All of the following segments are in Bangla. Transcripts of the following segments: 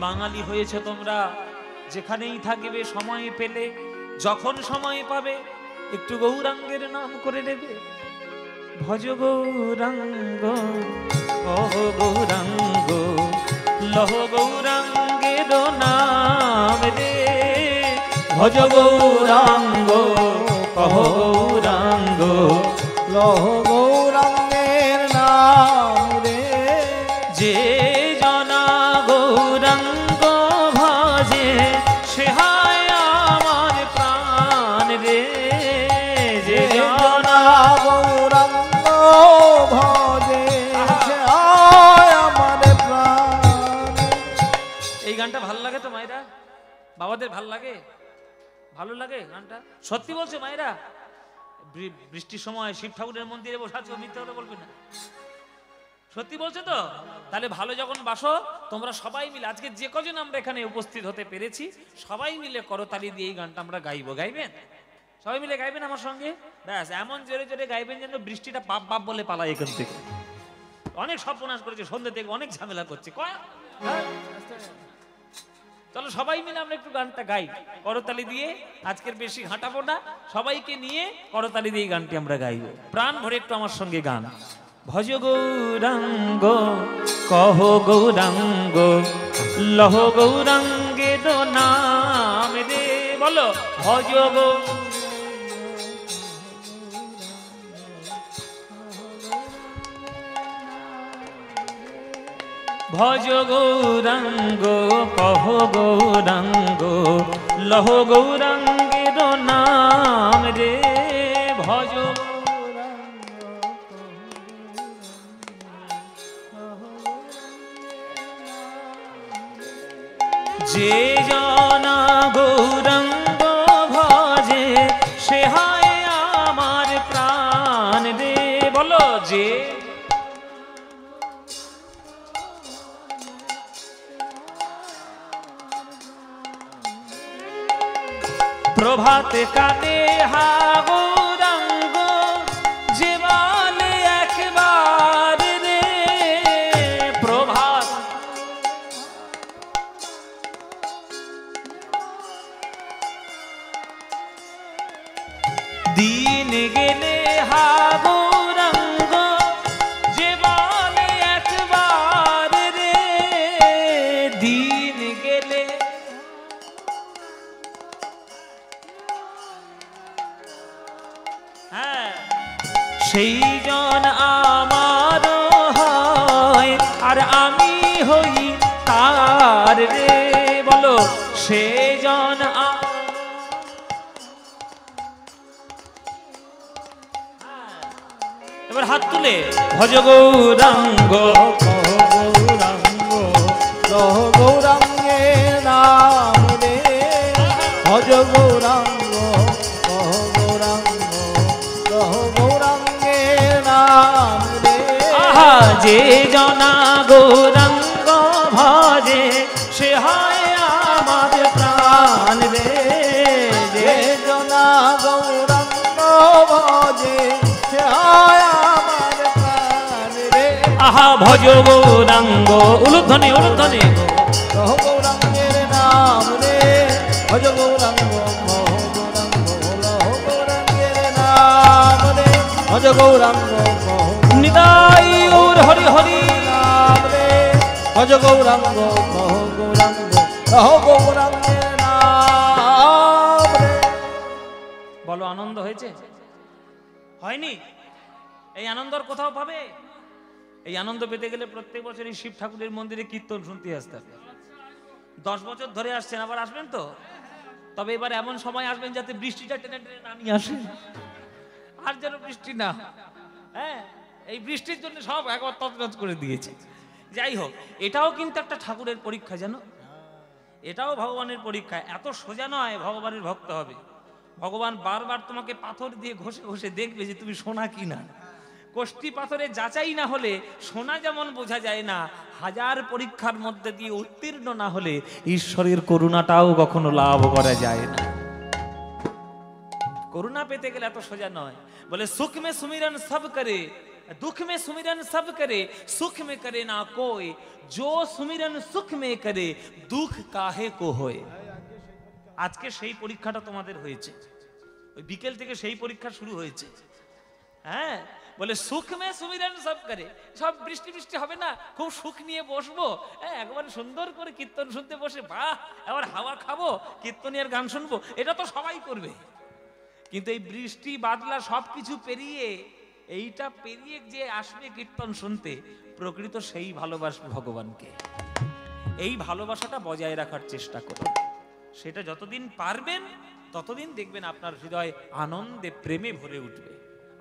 বাঙালি হয়েছে তোমরা, যেখানেই থাকবে সময় পেলে, যখন সময় পাবে একটু গৌরাঙ্গের নাম করে নেবে। ভজ গৌরাঙ্গ কহ গৌরাঙ্গ, লহ গৌরাঙ্গের নাম রে। ভজ গৌরাঙ্গ কহ গৌরাঙ্গ, লহ গৌরাঙ্গের নাম রে। যে জনা গৌরাঙ্গ ভজে সে হয় আমার প্রাণ রে। যে জনা গৌরাঙ্গ ভজে সে হয় আমার প্রাণ। এই গানটা ভালো লাগে তো মায়েরা? বাবাদের ভালো লাগে? ভালো লাগে গানটা? সত্যি বলছো মায়েরা? বৃষ্টির সময় শিব ঠাকুরের মন্দিরে বসে আছো, মিথ্যে কথা বলবে না, সত্যি বলছো তো? তাহলে ভালো যখন বাসো তোমরা সবাই মিলে, আজকে যে কজন আমরা এখানে উপস্থিত হতে পেরেছি সবাই মিলে করতালি দিয়ে এই গানটা আমরা গাইবো। গাইবেন? সবাই মিলে গাইবেন আমার সঙ্গে? ব্যাস এমন জোরে জোরে গাইবেন যেন বৃষ্টিটা বাপ বাপ বলে পালায় এখান থেকে। অনেক সর্বনাশ করেছে, সন্ধ্যে থেকে অনেক ঝামেলা করছে। চলো সবাই মিলে আমরা একটু গানটা গাই করতালি দিয়ে। আজকের বেশি হাঁটাবো না, সবাইকে নিয়ে করতালি দিয়ে গানটি আমরা গাইব। প্রাণ ভরে একটু আমার সঙ্গে গান। ভজ গৌরাঙ্গ কহ গৌরাঙ্গ, লহ গৌরাঙ্গের নাম রে। বলো ভজ গৌরাঙ্গ, ভজ গৌরাঙ্গ কহ গৌরাঙ্গ, লহ গৌরাঙ্গের নাম রে। ভজ যে জনা গৌরাঙ্গ ভজে সে হয় আমার প্রাণ রে। বলো যে প্রভাত কালে হা গৌরাঙ্গ যে বলে একবার রে। প্রভাত দিন গেলে হা গৌরাঙ্গ যে বলে একবার রে। দিন গেলে সেই জন আমার হয় আর আমি হই তার রে। বলো সে জন এবার হাত তুলে ভজ গৌরাঙ্গ কহ গৌরাঙ্গ, লহ গৌরাঙ্গের নাম রে। ভজ গৌরাঙ্গ কহ গৌরাঙ্গ, লহ গৌরাঙ্গের নাম রে। আহা যে জনা গৌরাঙ্গ ভজে সে হয় আমার প্রাণ রে। যে জনা গৌরাঙ্গ ভজে সে হয় আমার প্রাণ রে। আহা ভজ গৌরাঙ্গ, উলুধ্বনি উলুধ্বনি, লহ গৌরাঙ্গের নাম রে। ভজ গৌরাঙ্গ কহ গৌরাঙ্গ, লহ গৌরাঙ্গের নাম রে। ভজ গৌরাঙ্গ কহ নিতাই গৌর হরি হরি নাম রে। ভজ গৌরাঙ্গ কহ গৌরাঙ্গ, লহ গৌরাঙ্গের নাম রে। বলো আনন্দ হয়েছে? হয়নি? এই আনন্দ আর কোথাও পাবে? এই আনন্দ পেতে গেলে প্রত্যেক বছর এই শিব ঠাকুরের মন্দিরে কীর্তন শুনতে আসতে হবে। 10 বছর ধরে আসছেন, আবার আসবেন তো? তবে এবার এমন সময় আসবেন যাতে বৃষ্টিটা টেনে টেনে নামিয়ে আসে, আর যেন বৃষ্টি না। হ্যাঁ, এই বৃষ্টির জন্য সব একবার তছনছ করে দিয়েছে। যাই হোক, এটাও কিন্তু একটা ঠাকুরের পরীক্ষা, জানো? এটাও ভগবানের পরীক্ষা। এত সোজা নয় ভগবানের ভক্ত হবে। ভগবান বারবার তোমাকে পাথর দিয়ে ঘষে ঘষে দেখবে যে তুমি সোনা কি না। কোষ্টি পাথরে যাচাই না হলে সোনা যেমন বোঝা যায় না, হাজার পরীক্ষার মধ্যে দিয়ে উত্তীর্ণ না হলে ঈশ্বরের করুণাটাও কখনো লাভ করা যায় না। করুণা পেতে গেলে এত সোজা নয়। বলে সুখ মে সুমিরন সব করে दुख में सुमिरन सब करे, सुख में करे ना कोई, जो सुमिरन सुख में करे, दुख काहे को होए। আজকে সেই পরীক্ষাটা তোমাদের হয়েছে, ওই বিকেল থেকে সেই পরীক্ষা শুরু হয়েছে। হ্যাঁ, বলে সুখ মে সুমিরন সব করে, সব বৃষ্টি বৃষ্টি হবে না, খুব সুখ নিয়ে বসবো, হ্যাঁ একবার সুন্দর করে কীর্তন শুনতে বসে, বাহ এবার হাওয়া খাবো, কীর্তনিয়ার গান শুনবো, এটা তো সবাই করবে। কিন্তু এই বৃষ্টি বাদলা সবকিছু পেরিয়ে, এইটা পেরিয়ে যে আসবে কীর্তন শুনতে, প্রকৃত সেই ভালোবাসবে ভগবানকে। এই ভালোবাসাটা বজায় রাখার চেষ্টা করুন। সেটা যতদিন পারবেন ততদিন দেখবেন আপনার হৃদয় আনন্দে প্রেমে ভরে উঠবে,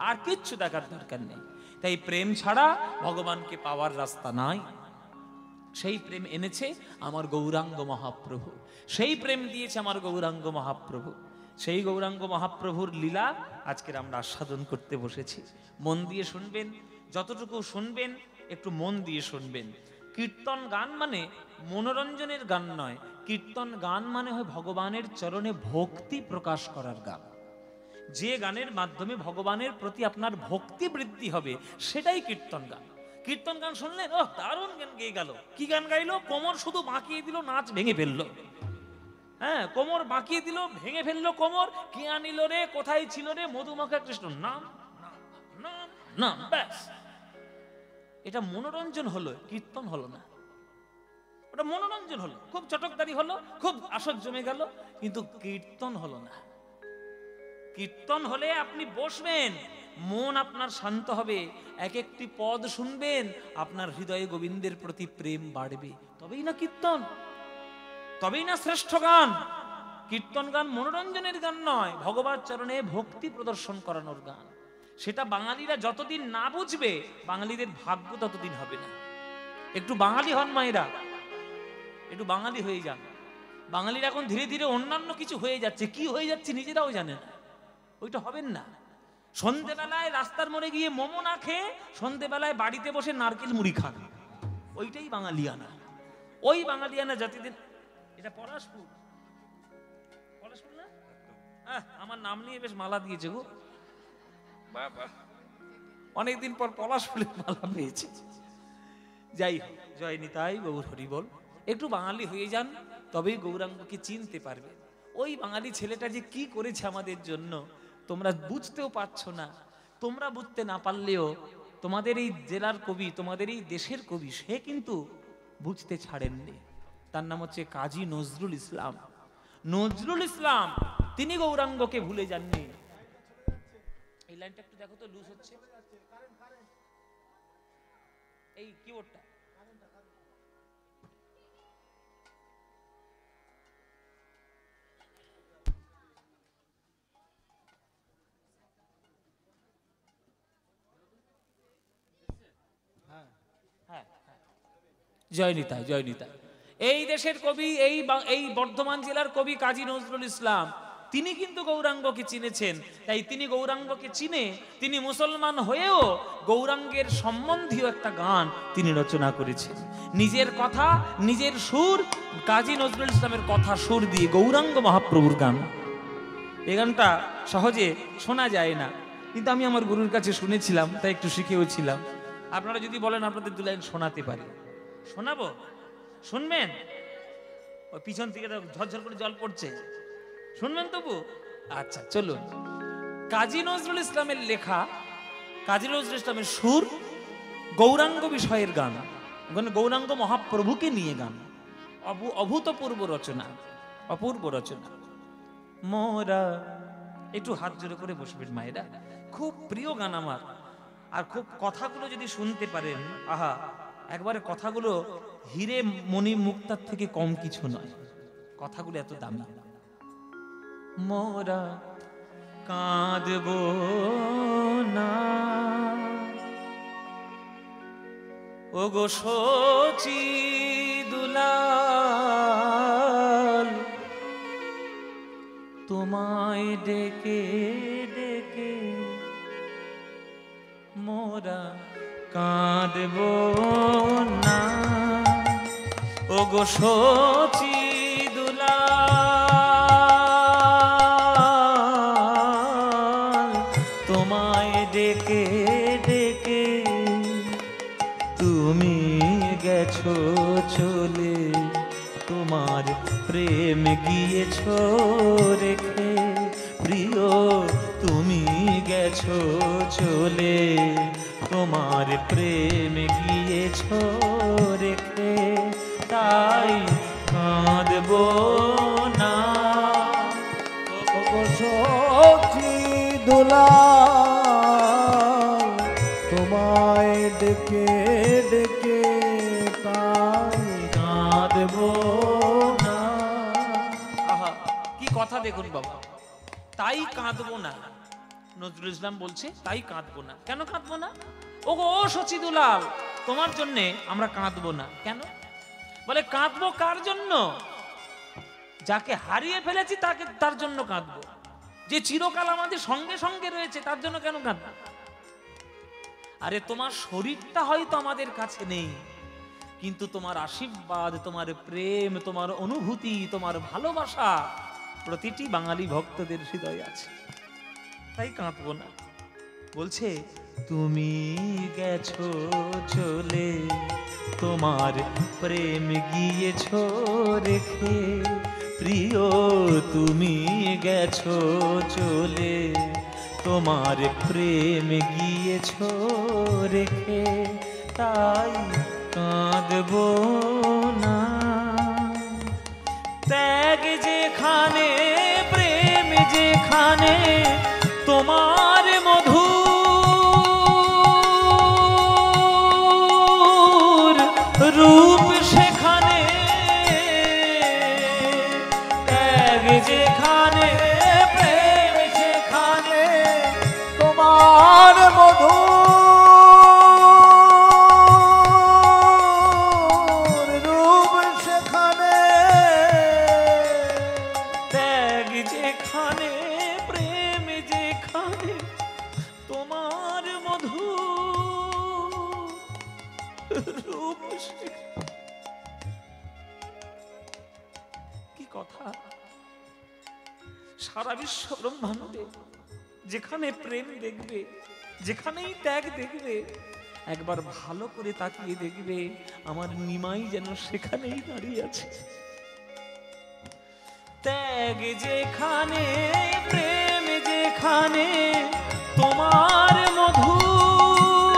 আর কিচ্ছু দেখার দরকার নেই। তাই প্রেম ছাড়া ভগবানকে পাওয়ার রাস্তা নাই। সেই প্রেম এনেছে আমার গৌরাঙ্গ মহাপ্রভু, সেই প্রেম দিয়েছে আমার গৌরাঙ্গ মহাপ্রভু। সেই গৌরাঙ্গ মহাপ্রভুর লীলা আজকের আমরা আস্বাদন করতে বসেছি। মন দিয়ে শুনবেন, যতটুকু শুনবেন একটু মন দিয়ে শুনবেন। কীর্তন গান মানে মনোরঞ্জনের গান নয়, কীর্তন গান মানে হয় ভগবানের চরণে ভক্তি প্রকাশ করার গান। যে গানের মাধ্যমে ভগবানের প্রতি আপনার ভক্তি বৃদ্ধি হবে, সেটাই কীর্তন গান। কীর্তন গান শুনলেন, ও দারুণ গান গেয়ে গেল, কি গান গাইলো, কোমর শুধু বাঁকিয়ে দিল, নাচ ভেঙে ফেললো। হ্যাঁ, কোমর বাঁকিয়ে দিল, ভেঙে ফেললো কোমর, কি আনিল রে, কোথায় ছিল রে, মধুমাখা কৃষ্ণ নাম নাম নাম, ব্যাস। এটা মনোরঞ্জন হলো, কীর্তন হলো না। ওটা মনোরঞ্জন হলো, খুব চটকদারি হলো, খুব আসর জমে গেল, কিন্তু কীর্তন হলো না। কীর্তন হলে আপনি বসবেন, মন আপনার শান্ত হবে, এক একটি পদ শুনবেন, আপনার হৃদয়ে গোবিন্দের প্রতি প্রেম বাড়বে, তবেই না কীর্তন, তবেই না শ্রেষ্ঠ গান। কীর্তন গান মনোরঞ্জনের গান নয়, ভগবান চরণে ভক্তি প্রদর্শন করানোর গান। সেটা বাঙালিরা যতদিন না বুঝবে, বাঙালিদের ভাগ্য ততদিন হবে না। একটু বাঙালি হন মায়েরা, একটু বাঙালি হয়ে যান। বাঙালিরা এখন ধীরে ধীরে অন্যান্য কিছু হয়ে যাচ্ছে, কি হয়ে যাচ্ছে নিজেরাও জানে না। ওইটা হবেন না। সন্ধেবেলায় রাস্তার মোড়ে গিয়ে মোমো না খেয়ে সন্ধেবেলায় বাড়িতে বসে নারকেল মুড়ি খান, ওইটাই বাঙালিয়ানা। ওই বাঙালিয়ানা জাতিদের, এটা পলাশপুর, পলাশপুর না, আমার নাম নিয়ে বেশ মালা দিয়েছে গো, বাবা অনেকদিন পর পলাশপুরের মালা পেয়েছে। যাই হোক, জয় নিতাই গৌর হরি বল। একটু বাঙালি হয়ে যান, তবেই গৌরাঙ্গকে চিনতে পারবে। ওই বাঙালি ছেলেটা যে কি করেছে আমাদের জন্য, তোমরা বুঝতেও পারছো না। তোমরা বুঝতে না পারলেও তোমাদের এই জেলার কবি, তোমাদের এই দেশের কবি, সে কিন্তু বুঝতে ছাড়েননি। তার নাম হচ্ছে কাজী নজরুল ইসলাম। নজরুল ইসলাম তিনি গৌরাঙ্গকে ভুলে যাননি। এই লাইনটা একটু দেখো তো, লুজ হচ্ছে এই কিবোর্ডটা। জয় নিতাই, জয় নিতাই। এই দেশের কবি, এই বর্ধমান জেলার কবি কাজী নজরুল ইসলাম, তিনি কিন্তু গৌরাঙ্গকে চিনেছেন। তাই তিনি গৌরাঙ্গকে চিনে তিনি মুসলমান হয়েও গৌরাঙ্গের সম্বন্ধীয় একটা গান তিনি রচনা করেছেন। নিজের কথা, নিজের সুর, কাজী নজরুল ইসলামের কথা সুর দিয়ে গৌরাঙ্গ মহাপ্রভুর গান। এই গানটা সহজে শোনা যায় না, কিন্তু আমি আমার গুরুর কাছে শুনেছিলাম, তাই একটু শিখেওছিলাম। আপনারা যদি বলেন আপনাদের দু লাইন শোনাতে পারি, শোনাবো, শুনবেন? ওই পিছন থেকে ঝরঝর করে জল পড়ছে, শুনবেন তবু? আচ্ছা চলুন। কাজী নজরুল ইসলামের লেখা, কাজী নজরুল ইসলামের সুর, গৌরাঙ্গ বিষয়ের গান, গৌরাঙ্গ মহাপ্রভুকে নিয়ে গান, অভূতপূর্ব রচনা, অপূর্ব রচনা। মোরা, একটু হাত জোরে করে বসবেন মায়েরা, খুব প্রিয় গান আমার। আর খুব কথাগুলো যদি শুনতে পারেন, আহা, একবারে কথাগুলো হিরে মণি মুক্তার থেকে কম কিছু নয়, কথাগুলো এত দামি। মোরা কাঁদব না ওগো শচী দুলাল, তোমায় ডেকে ডেকে মোরা কাঁদব না ওগো শচী দুলাল, তোমায় ডেকে ডেকে তোমার প্রেম গিয়েছো রেখে, প্রিয় তুমি গেছো চলে, তোমার প্রেম গিয়েছো রেখে, তাই কাঁদবো না। সখী দুলাল তোমায় ডেকে ডেকে তাই কাঁদবো না। আহা কি কথা দেখুন বাবা, তাই কাঁদবো না। নজরুল ইসলাম বলছে তাই কাঁদবো না। কেন কাঁদবো না? ও গো সচি দুলাল, তোমার জন্যে আমরা কাঁদবো না। কেন? বলে কাঁদবো কার জন্য? যাকে হারিয়ে ফেলেছি তাকে, তার জন্য কাঁদবো। যে চিরকাল আমাদের সঙ্গে সঙ্গে রয়েছে তার জন্য কেন কাঁদবো? আরে তোমার শরীরটা হয়তো আমাদের কাছে নেই, কিন্তু তোমার আশীর্বাদ, তোমার প্রেম, তোমার অনুভূতি, তোমার ভালোবাসা প্রতিটি বাঙালি ভক্তদের হৃদয়ে আছে, তাই কাঁদবো না। বলছে তুমি গেছো চলে, তোমার প্রেম গিয়েছো রেখে, প্রিয় তুমি গেছো চলে, তোমার প্রেম গিয়েছো রেখে, তাই কাঁদবো না। ত্যাগ যেখানে, প্রেম যেখানে, তোমার মধুর রূপ সেখানে, ত্যাগ যেখানে, প্রেম যেখানে, তোমার মধুর রূপ সেখানে, ত্যাগ যেখানে, প্রেম যেখানে, তোমার মধুর রূপ সেখানে। কি কথা! সারা বিশ্ব ব্রহ্মাণ্ডে যেখানে প্রেম দেখবে, যেখানেই ত্যাগ দেখবে, একবার ভালো করে তাকিয়ে দেখবে আমার নিমাই যেন সেখানেই দাঁড়িয়ে আছে। ত্যাগ যেখানে, প্রেম যেখানে, তোমার মধুর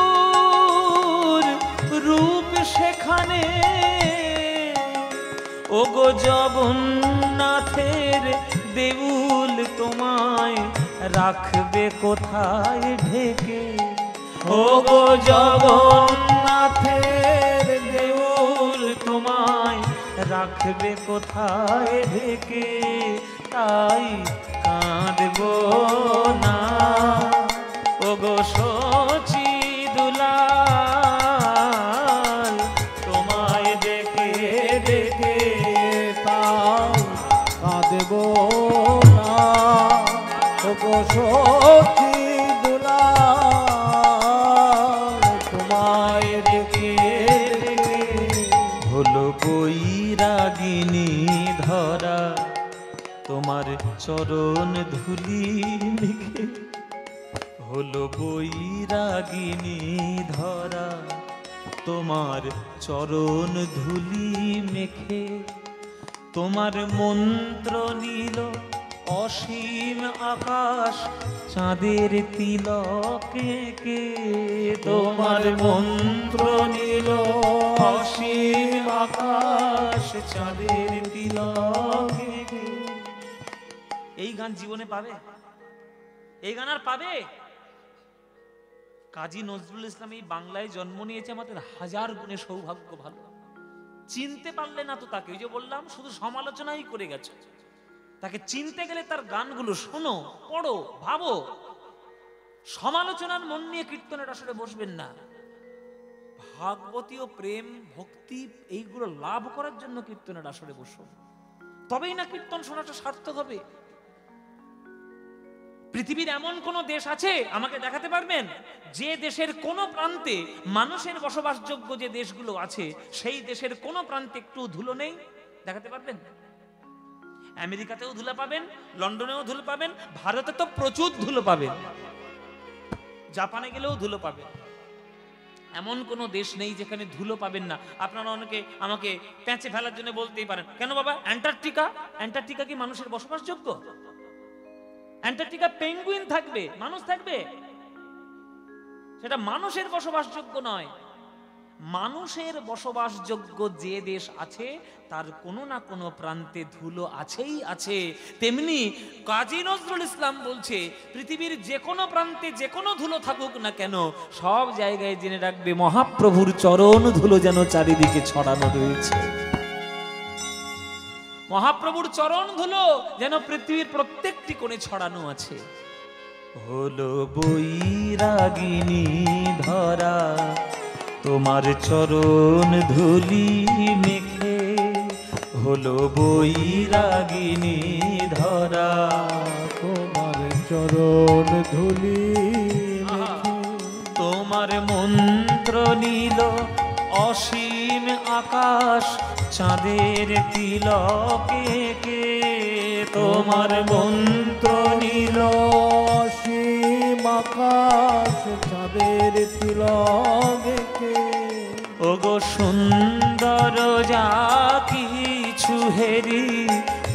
রূপ সেখানে, ওগো জগন্নাথের দেউল তোমায় রাখবে কোথায় ঢেকে, ওগো জগন্নাথের দেউল তোমায় রাখবে কোথায় ঢেকে, তাই কাঁদবো না। ওগো সচি দুলাল তোমায় ডেকে ডেকে তাই কাঁদবো না। ওগো সখী দুলাল তোমায় ডেকে ডেকে হলো বৈরাগিনী ধরা, তোমার চরণ ধুলি লিখে, হলো বৈরাগিনী ধরা, তোমার চরণ ধুলি মেখে, তোমার মন্ত্র নীল অসীম আকাশ চাঁদের তিলকে কে, তোমার মন্ত্র নীল অসীম আকাশ চাঁদের তিলকে কে। এই গান জীবনে পাবে? এই গান আর পাবে? কাজী নজরুল ইসলাম এই বাংলায় জন্ম নিয়েছে, আমাদের হাজার গুণে সৌভাগ্য ভালো। চিনতে পারলে না তো তাকে, ওই যে বললাম শুধু সমালোচনাই করে গেছে। তাকে চিনতে গেলে তার গানগুলো শোনো, পড়ো, ভাবো। সমালোচনার মন নিয়ে কীর্তনের আসলে বসবেন না। ভাগবতীয় প্রেম, ভক্তি এইগুলো লাভ করার জন্য কীর্তনের আসলে বসুন, তবেই না কীর্তন শোনাটা সার্থক হবে। পৃথিবীর এমন কোন দেশ আছে আমাকে দেখাতে পারবেন যে দেশের কোন প্রান্তে মানুষের বসবাসযোগ্য যে দেশগুলো আছে সেই দেশের কোন প্রান্তে একটু ধুলো নেই? দেখাতে পারবেন? আমেরিকাতেও ধুলো পাবেন, লন্ডনেও ধুলো পাবেন, ভারতে তো প্রচুর ধুলো পাবেন, জাপানে গেলেও ধুলো পাবেন। এমন কোনো দেশ নেই যেখানে ধুলো পাবেন না। আপনারা অনেকে আমাকে প্যাঁচে ফেলার জন্য বলতেই পারেন, কেন বাবা অ্যান্টার্কটিকা? অ্যান্টার্কটিকা কি মানুষের বসবাসযোগ্য? অ্যান্টার্কটিকা পেঙ্গুইন থাকবে, মানুষ থাকবে? সেটা মানুষের বসবাসযোগ্য নয়। মানুষের বসবাসযোগ্য যে দেশ আছে তার কোনো না কোনো প্রান্তে ধুলো আছেই আছে। তেমনি কাজী নজরুল ইসলাম বলছে, পৃথিবীর যে কোনো প্রান্তে যে কোনো ধুলো থাকুক না কেন, সব জায়গায় জেনে রাখবে মহাপ্রভুর চরণ ধুলো যেন চারিদিকে ছড়ানো রয়েছে। মহাপ্রভুর চরণ ধুলো যেন পৃথিবীর প্রত্যেকটি কোণে ছড়ানো আছে। হলো বৈরাগিনী ধরা তোমার চরণ ধুলি মেখে, হলো বৈরাগিনী ধরা তোমার চরণ ধুলি মেখে। তোমার মন্ত্র নীল অসীম আকাশ চাঁদের তিলকে কে, তোমার মন্ত্র নীল অসীম আকাশ চাঁদের তিলকে। ওগো সুন্দর যা কিছু হেরি,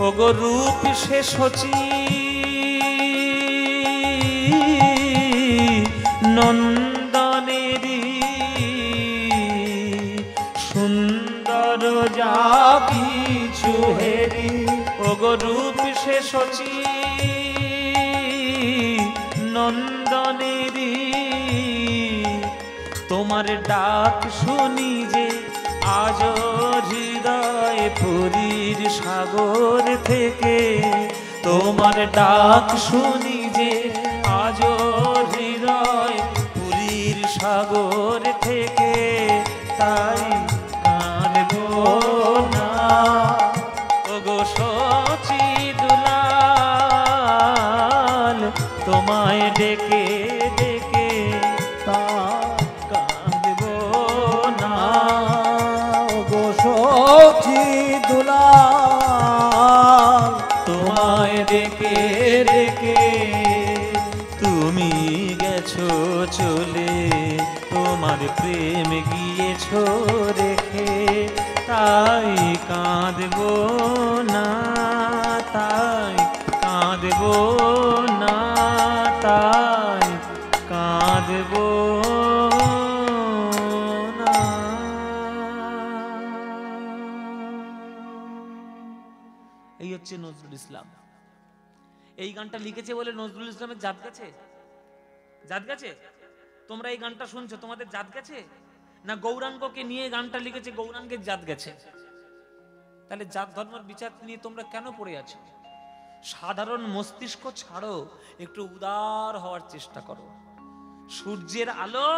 ওগো রূপ সে শচী নন্দনেরি, সুন্দর যা কিছু হেরি, ওগো রূপ সে শচী নন্দনেরি। তোমার ডাক শুনি যে আজ হৃদয় পুরীর সাগর থেকে, তোমার ডাক শুনি যে আজ হৃদয় পুরীর সাগর থেকে, তাই কাঁদবো না ওগো শচী দুলাল, তোমায় ডেকে ডেকে তা কাঁদবো না। গো সখী দুলাল, তোমায় ডেকে ডেকে তুমি গেছো চলে, তোমার প্রেম গিয়েছো রেখে, তাই কাঁদবো না, তাই কাঁদবো না, তাই কাঁদবো না। এই হচ্ছে নজরুল ইসলাম। এই গানটা লিখেছে বলে নজরুল ইসলামের জাত গেছে? জাত গেছে? তোমরা এই গানটা শুনছো, তোমাদের জাত গেছে? না গৌরাঙ্গকে নিয়ে গানটা লিখেছে, গৌরাঙ্গের জাত গেছে? তাহলে জাত ধর্মের বিচার নিয়ে তোমরা কেন পড়ে আছো? সাধারণ মস্তিষ্ক ছাড়ো, একটু উদার হওয়ার চেষ্টা করো। সূর্যের আলো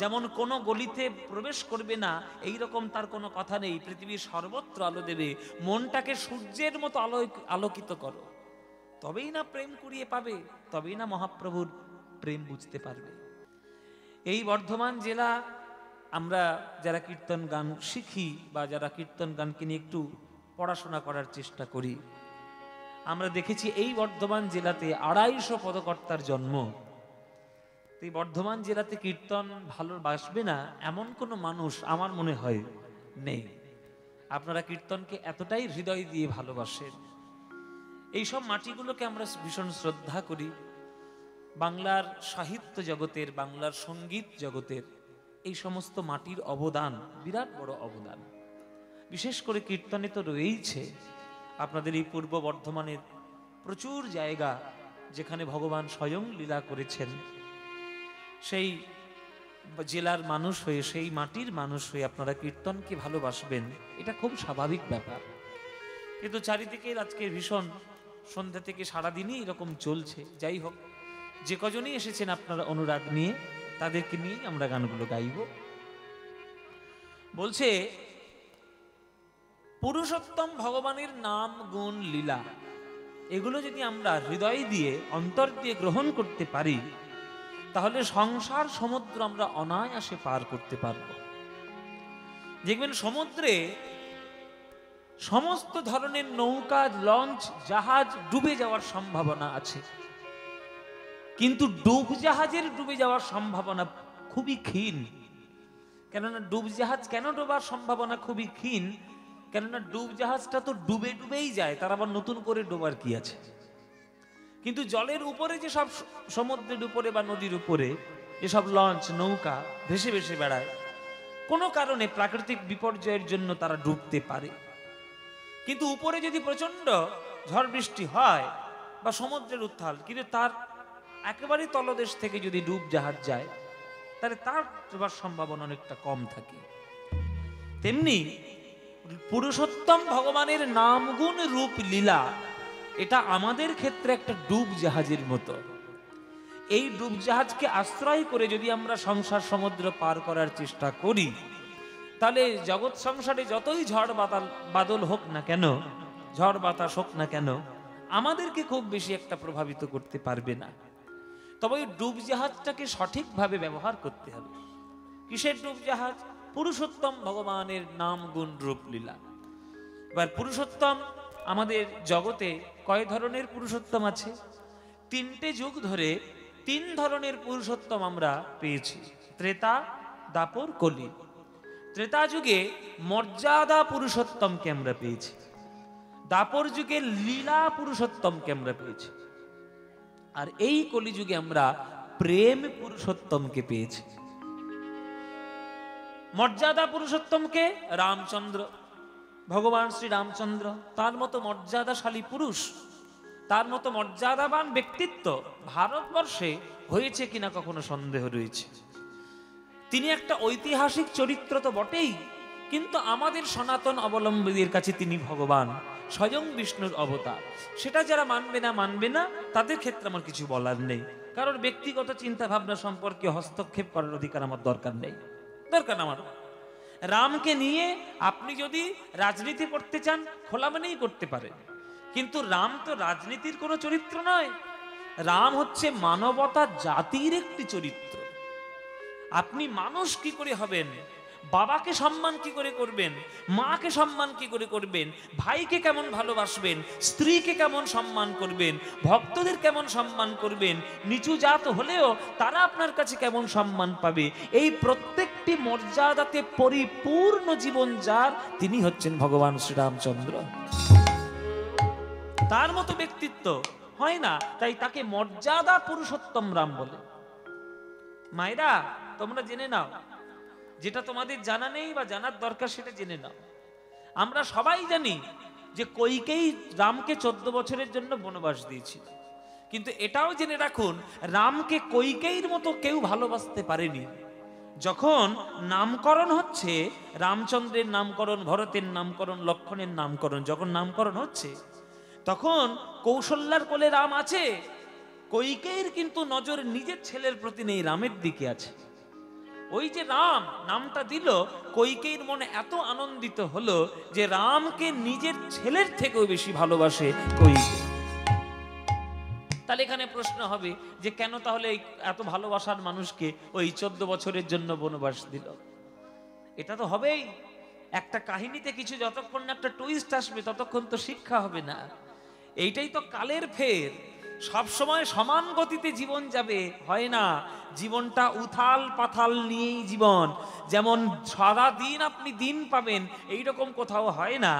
যেমন কোনো গলিতে প্রবেশ করবে না, এই রকম তার কোনো কথা নেই, পৃথিবীর সর্বত্র আলো দেবে। মনটাকে সূর্যের মতো আলোকিত করো, তবেই না প্রেম কুড়িয়ে পাবে, তবেই না মহাপ্রভুর প্রেম বুঝতে পারবে। এই বর্ধমান জেলা, আমরা যারা কীর্তন গান শিখি বা যারা কীর্তন গানকে নিয়ে একটু পড়াশোনা করার চেষ্টা করি, আমরা দেখেছি এই বর্ধমান জেলাতে 250 পদকর্তার জন্ম। এই বর্ধমান জেলাতে কীর্তন ভালোবাসবে না এমন কোনো মানুষ আমার মনে হয় নেই। আপনারা কীর্তনকে এতটাই হৃদয় দিয়ে ভালোবাসেন। এইসব মাটিগুলোকে আমরা ভীষণ শ্রদ্ধা করি। বাংলার সাহিত্য জগতের, বাংলার সঙ্গীত জগতের এই সমস্ত মাটির অবদান বিরাট বড় অবদান। বিশেষ করে কীর্তনে তো রয়েইছে। আপনাদের এই পূর্ব বর্ধমানের প্রচুর জায়গা যেখানে ভগবান স্বয়ং লীলা করেছেন, সেই জেলার মানুষ হয়ে, সেই মাটির মানুষ হয়ে আপনারা কীর্তনকে ভালোবাসবেন, এটা খুব স্বাভাবিক ব্যাপার। কিন্তু চারিদিকে আজকে ভীষণ সন্ধ্যা থেকে সারাদিনই এরকম চলছে। যাই হোক, যে কজনই এসেছেন আপনারা অনুরাগ নিয়ে, তাদেরকে নিয়েই আমরা গানগুলো গাইব। বলছে পুরুষোত্তম ভগবানের নাম গুণ লীলা, এগুলো যদি আমরা হৃদয় দিয়ে, অন্তর দিয়ে গ্রহণ করতে পারি, তাহলে সংসার সমুদ্র আমরা অনায়াসে পার করতে পারব। দেখবেন সমুদ্রে সমস্ত ধরনের নৌকা, লঞ্চ, জাহাজ ডুবে যাওয়ার সম্ভাবনা আছে, কিন্তু ডুব জাহাজের ডুবে যাওয়ার সম্ভাবনা খুবই ক্ষীণ। কেননা ডুব জাহাজ কেন ডোবার সম্ভাবনা খুবই ক্ষীণ, কেননা ডুব জাহাজটা তো ডুবে ডুবেই যায়, তার আবার নতুন করে ডোবার কি আছে। কিন্তু জলের উপরে যে সব সমুদ্রের উপরে বা নদীর উপরে যেসব লঞ্চ নৌকা ভেসে ভেসে বেড়ায়, কোনো কারণে প্রাকৃতিক বিপর্যয়ের জন্য তারা ডুবতে পারে। কিন্তু উপরে যদি প্রচন্ড ঝড় বৃষ্টি হয় বা সমুদ্রের উত্তাল, কিন্তু তার একেবারে তলদেশ থেকে যদি ডুব জাহাজ যায়, তাহলে তার ডোবার সম্ভাবনা অনেকটা কম থাকে। তেমনি পুরুষোত্তম ভগবানের নাম গুণ রূপ লীলা, এটা আমাদের ক্ষেত্রে একটা ডুব জাহাজের মতো। এই ডুব জাহাজকে আশ্রয় করে যদি আমরা সংসার সমুদ্র পার করার চেষ্টা করি, তাহলে জগৎ সংসারে যতই ঝড় বাদল হোক না কেন, ঝড় বাতাস হোক না কেন, আমাদেরকে খুব বেশি একটা প্রভাবিত করতে পারবে না। তবে ওই ডুব জাহাজটাকে সঠিকভাবে ব্যবহার করতে হবে। কিসের ডুব জাহাজ? পুরুষোত্তম ভগবানের নাম গুণ রূপ লীলা। এবার পুরুষোত্তম আমাদের জগতে কয় ধরনের পুরুষোত্তম আছে? 3টে যুগ ধরে 3 ধরনের পুরুষোত্তম আমরা পেয়েছি, ত্রেতা, দাপর, কলি। ত্রেতা যুগে মর্যাদা পুরুষোত্তমকে আমরা পেয়েছি, দাপর যুগে লীলা পুরুষোত্তমকে আমরা পেয়েছি, আর এই কলিযুগে আমরা প্রেম পুরুষোত্তমকে পেয়েছি। মর্যাদা পুরুষোত্তমকে রামচন্দ্র, ভগবান শ্রী রামচন্দ্র, তার মতো মর্যাদাশালী পুরুষ, তার মতো মর্যাদাবান ব্যক্তিত্ব ভারতবর্ষে হয়েছে কিনা কখনো সন্দেহ রয়েছে। তিনি একটা ঐতিহাসিক চরিত্র তো বটেই, কিন্তু আমাদের সনাতন অবলম্বীদের কাছে তিনি ভগবান, স্বয়ং বিষ্ণুর অবতার। সেটা যারা মানবে না তাদের ক্ষেত্রে আমার কিছু বলার নেই, কারণ ব্যক্তিগত চিন্তা ভাবনা সম্পর্কে হস্তক্ষেপ করার অধিকার আমার দরকার নেই। দরকার আমার রামকে নিয়ে আপনি যদি রাজনীতি করতে চান খোলামেলাই করতে পারেন, কিন্তু রাম তো রাজনীতির কোনো চরিত্র নয়। রাম হচ্ছে মানবতা জাতির একটি চরিত্র। আপনি মানুষ কি করে হবেন, বাবাকে সম্মান কি করে করবেন, মাকে সম্মান কি করে করবেন, ভাইকে কেমন ভালোবাসবেন, স্ত্রীকে কেমন সম্মান করবেন, ভক্তদের কেমন সম্মান করবেন, নিচু জাত হলেও তারা আপনার কাছে কেমন সম্মান পাবে, এই প্রত্যেকটি মর্যাদাতে পরিপূর্ণ জীবন যার, তিনি হচ্ছেন ভগবান শ্রীরামচন্দ্র। তার মতো ব্যক্তিত্ব হয় না, তাই তাকে মর্যাদা পুরুষোত্তম রাম বলে। মায়েরা তোমরা জেনে নাও, যেটা তোমাদের জানা নেই বা জানার দরকার সেটা জেনে নাও। আমরা সবাই জানি যে কইকেয়ী রামকে 14 বছরের জন্য বনবাস দিয়েছিল, কিন্তু এটাও জেনে রাখুন রামকে কইকেয়ীর মতো কেউ ভালোবাসতে পারেনি। যখন নামকরণ হচ্ছে, রামচন্দ্রের নামকরণ, ভরতের নামকরণ, লক্ষ্মণের নামকরণ, যখন নামকরণ হচ্ছে তখন কৌশল্যার কোলে রাম আছে, কইকেয়ীর কিন্তু নজর নিজের ছেলের প্রতি নেই, রামের দিকে আছে। ওই যে রাম নামটা দিল, কইকেয়ীর মনে এত আনন্দিত হলো যে রামকে নিজের ছেলের থেকেও বেশি ভালোবাসে কইকেয়ী। তাহলে এখানে প্রশ্ন হবে যে কেন তাহলে এত ভালোবাসার মানুষকে ওই 14 বছরের জন্য বনবাস দিল? এটা তো হবেই, একটা কাহিনীতে কিছু যতক্ষণ না একটা টুইস্ট আসবে ততক্ষণ তো শিক্ষা হবে না। এইটাই তো কালের ফের, সব সময় সমান গতিতে জীবন যাবে হয় না। জীবনটা উথাল পাথাল নিয়েই জীবন, যেমন সারা দিন আপনি দিন পাবেন এইরকম কোথাও হয় না,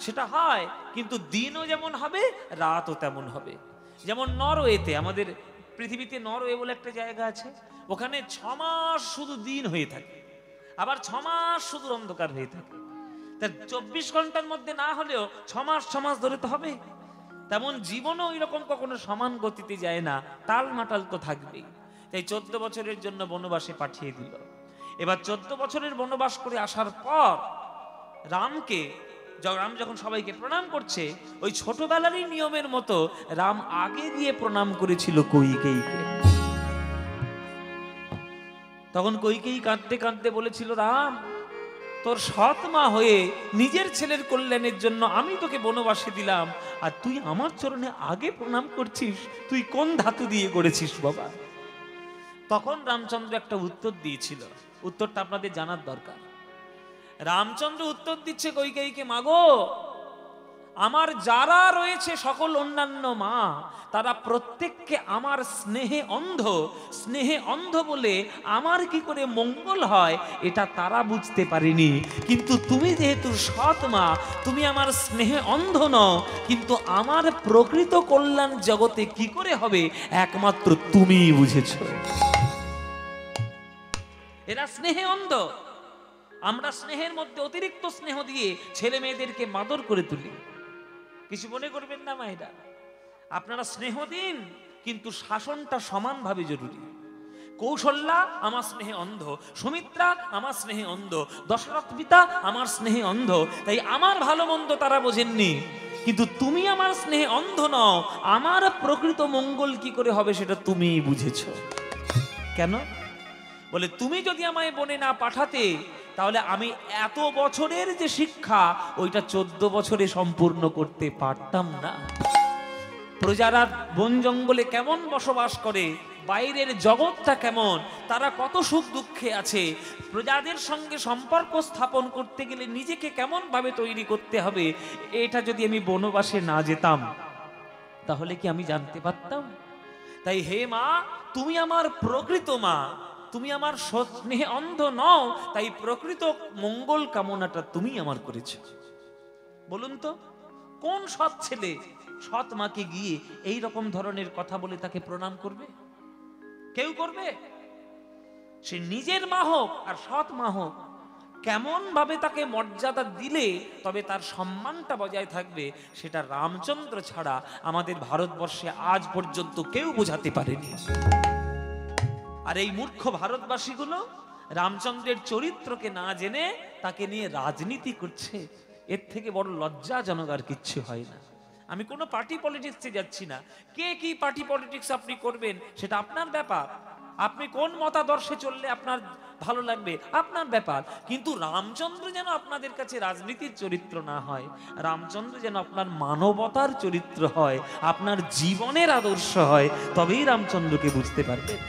সেটা হয় কিন্তু দিনও যেমন হবে রাতও তেমন হবে। যেমন নরওয়েতে, আমাদের পৃথিবীতে নরওয়ে বলে একটা জায়গা আছে, ওখানে 6 মাস শুধু দিন হয়ে থাকে, আবার 6 মাস শুধু অন্ধকার হয়ে থাকে। তা 24 ঘন্টার মধ্যে না হলেও 6 মাস ধরে তো হবে। তেমন জীবনও ওই রকম কখনো সমান গতিতে যায় না, টাল মাটাল তো থাকবেই। তাই 14 বছরের জন্য বনবাসে পাঠিয়ে দিল। এবার 14 বছরের বনবাস করে আসার পর রাম যখন সবাইকে প্রণাম করছে, ওই ছোটবেলারই নিয়মের মতো রাম আগে গিয়ে প্রণাম করেছিল কইকেয়ীকে। তখন কইকেয়ী কাঁদতে কাঁদতে বলেছিল, রাম তোর সৎ মা হয়ে নিজের ছেলের কল্যাণের জন্য আমি তোকে বনবাসে দিলাম, আর তুই আমার চরণে আগে প্রণাম করছিস, তুই কোন ধাতু দিয়ে গড়েছিস বাবা? তখন রামচন্দ্র একটা উত্তর দিয়েছিল, উত্তরটা আপনাদের জানার দরকার। রামচন্দ্র উত্তর দিচ্ছে কইকেয়ীকে, মাগো আমার যারা রয়েছে সকল অন্যান্য মা, তারা প্রত্যেককে আমার স্নেহে অন্ধ। স্নেহে অন্ধ বলে আমার কি করে মঙ্গল হয় এটা তারা বুঝতে পারেনি। কিন্তু তুমি যেহেতু সৎ মা, তুমি আমার স্নেহে অন্ধ নও, কিন্তু আমার প্রকৃত কল্যাণ জগতে কি করে হবে একমাত্র তুমিই বুঝেছ। এরা স্নেহে অন্ধ। আমরা স্নেহের মধ্যে অতিরিক্ত স্নেহ দিয়ে ছেলে মেয়েদেরকে মাদর করে তুলি। কিছু মনে করবেন না মায়েরা, আপনারা স্নেহ দিন, কিন্তু শাসনটা সমানভাবে জরুরি। কৌশল্যা আমার স্নেহে অন্ধ, সুমিত্রা আমার স্নেহে অন্ধ, দশরথ পিতা আমার স্নেহে অন্ধ, তাই আমার ভালো মন্দ তারা বোঝেননি। কিন্তু তুমি আমার স্নেহে অন্ধ নও, আমার প্রকৃত মঙ্গল কি করে হবে সেটা তুমিই বুঝেছ। কেন? বলে তুমি যদি আমায় বনে না পাঠাতে, তাহলে আমি এত বছরের যে শিক্ষা ওইটা 14 বছরে সম্পূর্ণ করতে পারতাম না। প্রজারা বন জঙ্গলে কেমন বসবাস করে, বাইরের জগৎটা কেমন, তারা কত সুখ দুঃখে আছে, প্রজাদের সঙ্গে সম্পর্ক স্থাপন করতে গেলে নিজেকে কেমন ভাবে তৈরি করতে হবে, এটা যদি আমি বনবাসে না যেতাম তাহলে কি আমি জানতে পারতাম? তাই হে মা, তুমি আমার প্রকৃত মা, তুমি আমার স্নেহে অন্ধ নও, তাই প্রকৃত মঙ্গল কামনাটা তুমি আমার করেছ। বলুন তো, কোন সৎ ছেলে সৎ মাকে গিয়ে এই রকম ধরনের কথা বলে তাকে প্রণাম করবে? কেউ করবে? সে নিজের মা হোক আর সৎ মা হোক, কেমন ভাবে তাকে মর্যাদা দিলে তবে তার সম্মানটা বজায় থাকবে, সেটা রামচন্দ্র ছাড়া আমাদের ভারতবর্ষে আজ পর্যন্ত কেউ বোঝাতে পারেনি। আর এই মূর্খ ভারতবাসীগুলো রামচন্দ্রের চরিত্রকে না জেনে তাকে নিয়ে রাজনীতি করছে। এর থেকে বড় লজ্জাজনক আর কিচ্ছু হয় না। আমি কোনো পার্টি পলিটিক্সে যাচ্ছি না। কে কি পার্টি পলিটিক্স আপনি করবেন সেটা আপনার ব্যাপার। আপনি কোন মতাদর্শে চললে আপনার ভালো লাগবে আপনার ব্যাপার। কিন্তু রামচন্দ্র যেন আপনাদের কাছে রাজনীতির চরিত্র না হয়, রামচন্দ্র যেন আপনার মানবতার চরিত্র হয়, আপনার জীবনের আদর্শ হয়, তবেই রামচন্দ্রকে বুঝতে পারবেন।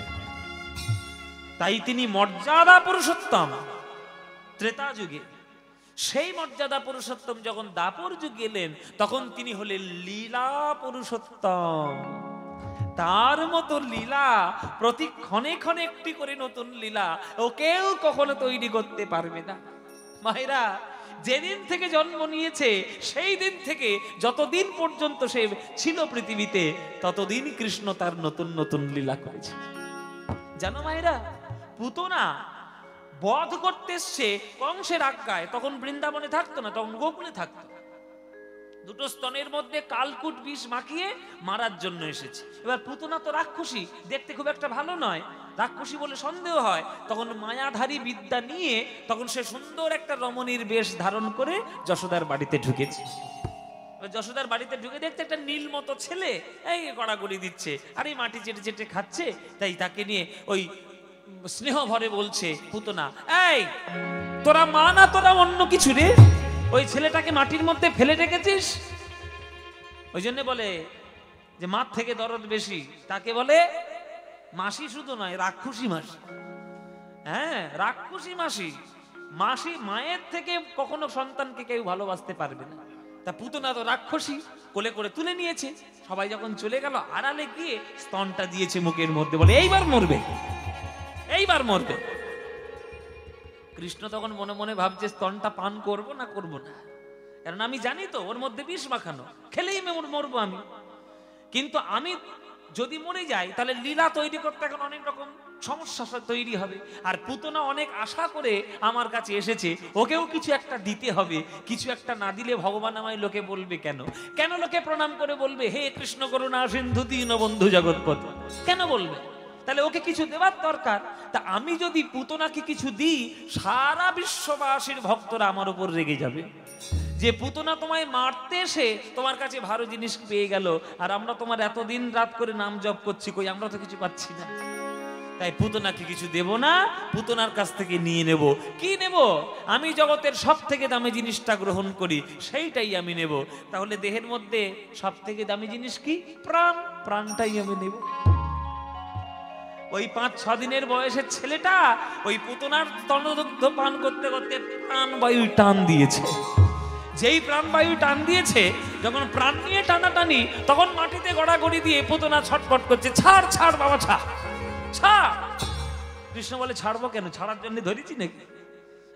তাই তিনি মর্যাদা পুরুষোত্তম ত্রেতা যুগে, সেই মর্যাদা পুরুষোত্তম যখন দাপর যুগে এলেন তখন তিনি হলেন লীলা পুরুষোত্তম। তার মতো লীলা প্রতি ক্ষণে ক্ষণে একটি করে নতুন লীলা ও কেউ কখনো তৈরি করতে পারবে না। মায়েরা, যেদিন থেকে জন্ম নিয়েছে সেই দিন থেকে যতদিন পর্যন্ত সে ছিল পৃথিবীতে ততদিন কৃষ্ণ তার নতুন নতুন লীলা করেছে। জানো মায়েরা, পুতনা বধ করতে এসছে কংসের আজ্ঞায়, তখন বৃন্দাবনে থাকতো না, তখন গোকুলে থাকতো। দুটো স্তনের মধ্যে কালকুট বিষ মাখিয়ে মারার জন্য এসেছে। এবার পুতনা তো রাক্ষসী, দেখতে খুব একটা ভালো নয়, রাক্ষসী বলে সন্দেহ হয়। তখন মায়াধারী বিদ্যা নিয়ে তখন সে সুন্দর একটা রমণীর বেশ ধারণ করে যশোদার বাড়িতে ঢুকেছে। যশোদার বাড়িতে ঢুকে দেখতে একটা নীল মতো ছেলে এই গড়াগড়ি দিচ্ছে আর এই মাটি চেটে চেটে খাচ্ছে। তাই তাকে নিয়ে ওই স্নেহ ভরে বলছে পুতনা, এই তোরা মা না তোরা অন্য কিছু রে, ওই ছেলেটাকে মাটির মধ্যে ফেলে রেখেছিস। ওই জন্য বলে যে মার থেকে দরদ বেশি, তাকে বলে মাসি, শুধু নয় রাক্ষসী মাসি। হ্যাঁ, রাক্ষসী মাসি। মাসি মায়ের থেকে কখনো সন্তানকে কেউ ভালোবাসতে পারবে না। তা পুতনা তো রাক্ষসী, কোলে করে তুলে নিয়েছে। সবাই যখন চলে গেল আড়ালে গিয়ে স্তনটা দিয়েছে মুখের মধ্যে, বলে এইবার মরবে, এইবার মরবে। কৃষ্ণ তখন মনে মনে ভাবছে স্তনটা পান করব না করব না, কারণ আমি জানি তো ওর মধ্যে বিষ মাখানো, খেলেই মরবো আমি। কিন্তু আমি যদি মরে যাই তাহলে লীলা তৈরি করতে এখন অনেক রকম সমস্যা তৈরি হবে। আর পুতনা অনেক আশা করে আমার কাছে এসেছে, ওকেও কিছু একটা দিতে হবে। কিছু একটা না দিলে ভগবান আমায় লোকে বলবে কেন? কেন লোকে প্রণাম করে বলবে হে কৃষ্ণ করুণা সিন্ধু দীনবন্ধু জগৎপতি? কেন বলবে? তাহলে ওকে কিছু দেওয়ার দরকার। তা আমি যদি পুতনাকে কিছু দিই, সারা বিশ্ববাসীর ভক্তরা আমার উপর রেগে যাবে যে পুতনা তোমায় মারতে এসে তোমার কাছে ভালো জিনিস পেয়ে গেল, আর আমরা তোমার এতদিন রাত করে নাম জপ করছি, কই আমরা তো কিছু পাচ্ছি না। তাই পুতনাকে কিছু দেব না, পুতনার কাছ থেকে নিয়ে নেব। কি নেব? আমি জগতের সব থেকে দামি জিনিসটা গ্রহণ করি, সেইটাই আমি নেব। তাহলে দেহের মধ্যে সব থেকে দামি জিনিস কি? প্রাণ। প্রাণটাই আমি নেব। ওই 5-6 দিনের বয়সের ছেলেটা ওই পুতনার স্তনদুগ্ধ পান করতে করতে প্রাণবায়ু টান দিয়েছে। যেই প্রাণবায়ু টান দিয়েছে, যখন প্রাণ নিয়ে টানাটানি, তখন মাটিতে গড়াগড়ি দিয়ে পুতনা ছটফট করছে, ছাড় ছাড় বাবা ছাড় ছাড়। কৃষ্ণ বলে ছাড়বো কেন, ছাড়ার জন্য ধরেছি নাকি?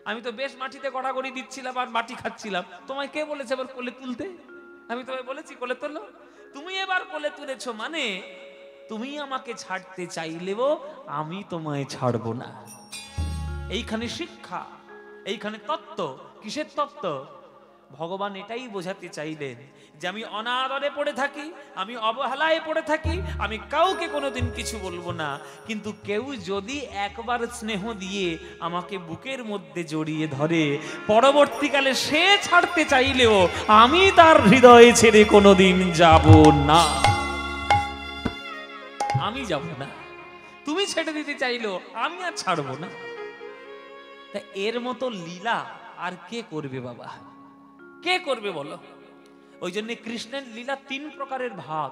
আমি তো বেশ মাটিতে গড়াগড়ি দিচ্ছিলাম আর মাটি খাচ্ছিলাম, তোমায় কে বলেছে এবার কোলে তুলতে? আমি তোমায় বলেছি কোলে তোলো? তুমি এবার কোলে তুলেছো, মানে তুমি আমাকে ছাড়তে চাইলেও আমি তোমায় ছাড়বো না। এইখানে শিক্ষা, এইখানে তত্ত্ব। কিসের তত্ত্ব? ভগবান এটাই বোঝাতে চাইলেন যে আমি অনাদরে পড়ে থাকি, আমি অবহেলায় পড়ে থাকি, আমি কাউকে কোনোদিন কিছু বলবো না, কিন্তু কেউ যদি একবার স্নেহ দিয়ে আমাকে বুকের মধ্যে জড়িয়ে ধরে, পরবর্তীকালে সে ছাড়তে চাইলেও আমি তার হৃদয়ে ছেড়ে কোনোদিন যাব না। আমি যাব না। তুমি ছেড়ে দিতে চাইলো আমি আর ছাড়বো না। তা এর মতো লীলা আর কে করবে বাবা? কে করবে বলো? ওই জন্য কৃষ্ণের লীলা তিন প্রকারের ভাগ।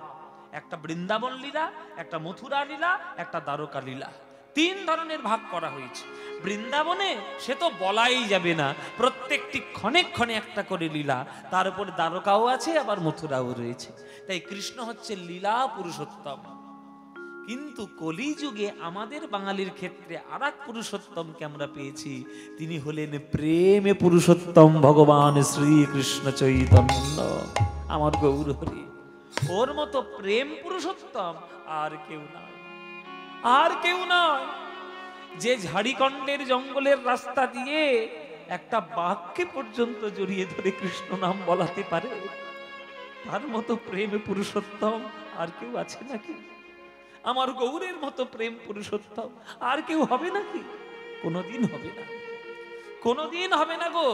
একটা বৃন্দাবন লীলা, একটা মথুরা লীলা, একটা দ্বারকা লীলা। তিন ধরনের ভাগ করা হয়েছে। বৃন্দাবনে সে তো বলাই যাবে না, প্রত্যেকটি ক্ষণে ক্ষণে একটা করে লীলা। তার উপর দ্বারকাও আছে, আবার মথুরাও রয়েছে। তাই কৃষ্ণ হচ্ছে লীলা পুরুষোত্তম। কিন্তু কলিযুগে আমাদের বাঙালির ক্ষেত্রে আর এক পুরুষোত্তমকে আমরা পেয়েছি, তিনি হলেন প্রেমে পুরুষোত্তম ভগবান শ্রীকৃষ্ণ চৈতন্য, আমার গৌর হরি। ওর মতো প্রেম পুরুষোত্তম আর কেউ নয়, আর কেউ নয়। যে ঝাড়িকণ্ডের জঙ্গলের রাস্তা দিয়ে একটা বাঘকে পর্যন্ত জড়িয়ে ধরে কৃষ্ণ নাম বলাতে পারে, তার মতো প্রেমে পুরুষোত্তম আর কেউ আছে নাকি? আমার গৌরের মতো প্রেম পুরুষোত্তম আর কেউ হবে নাকি? কোনোদিন হবে না, কোনোদিন হবে না গো।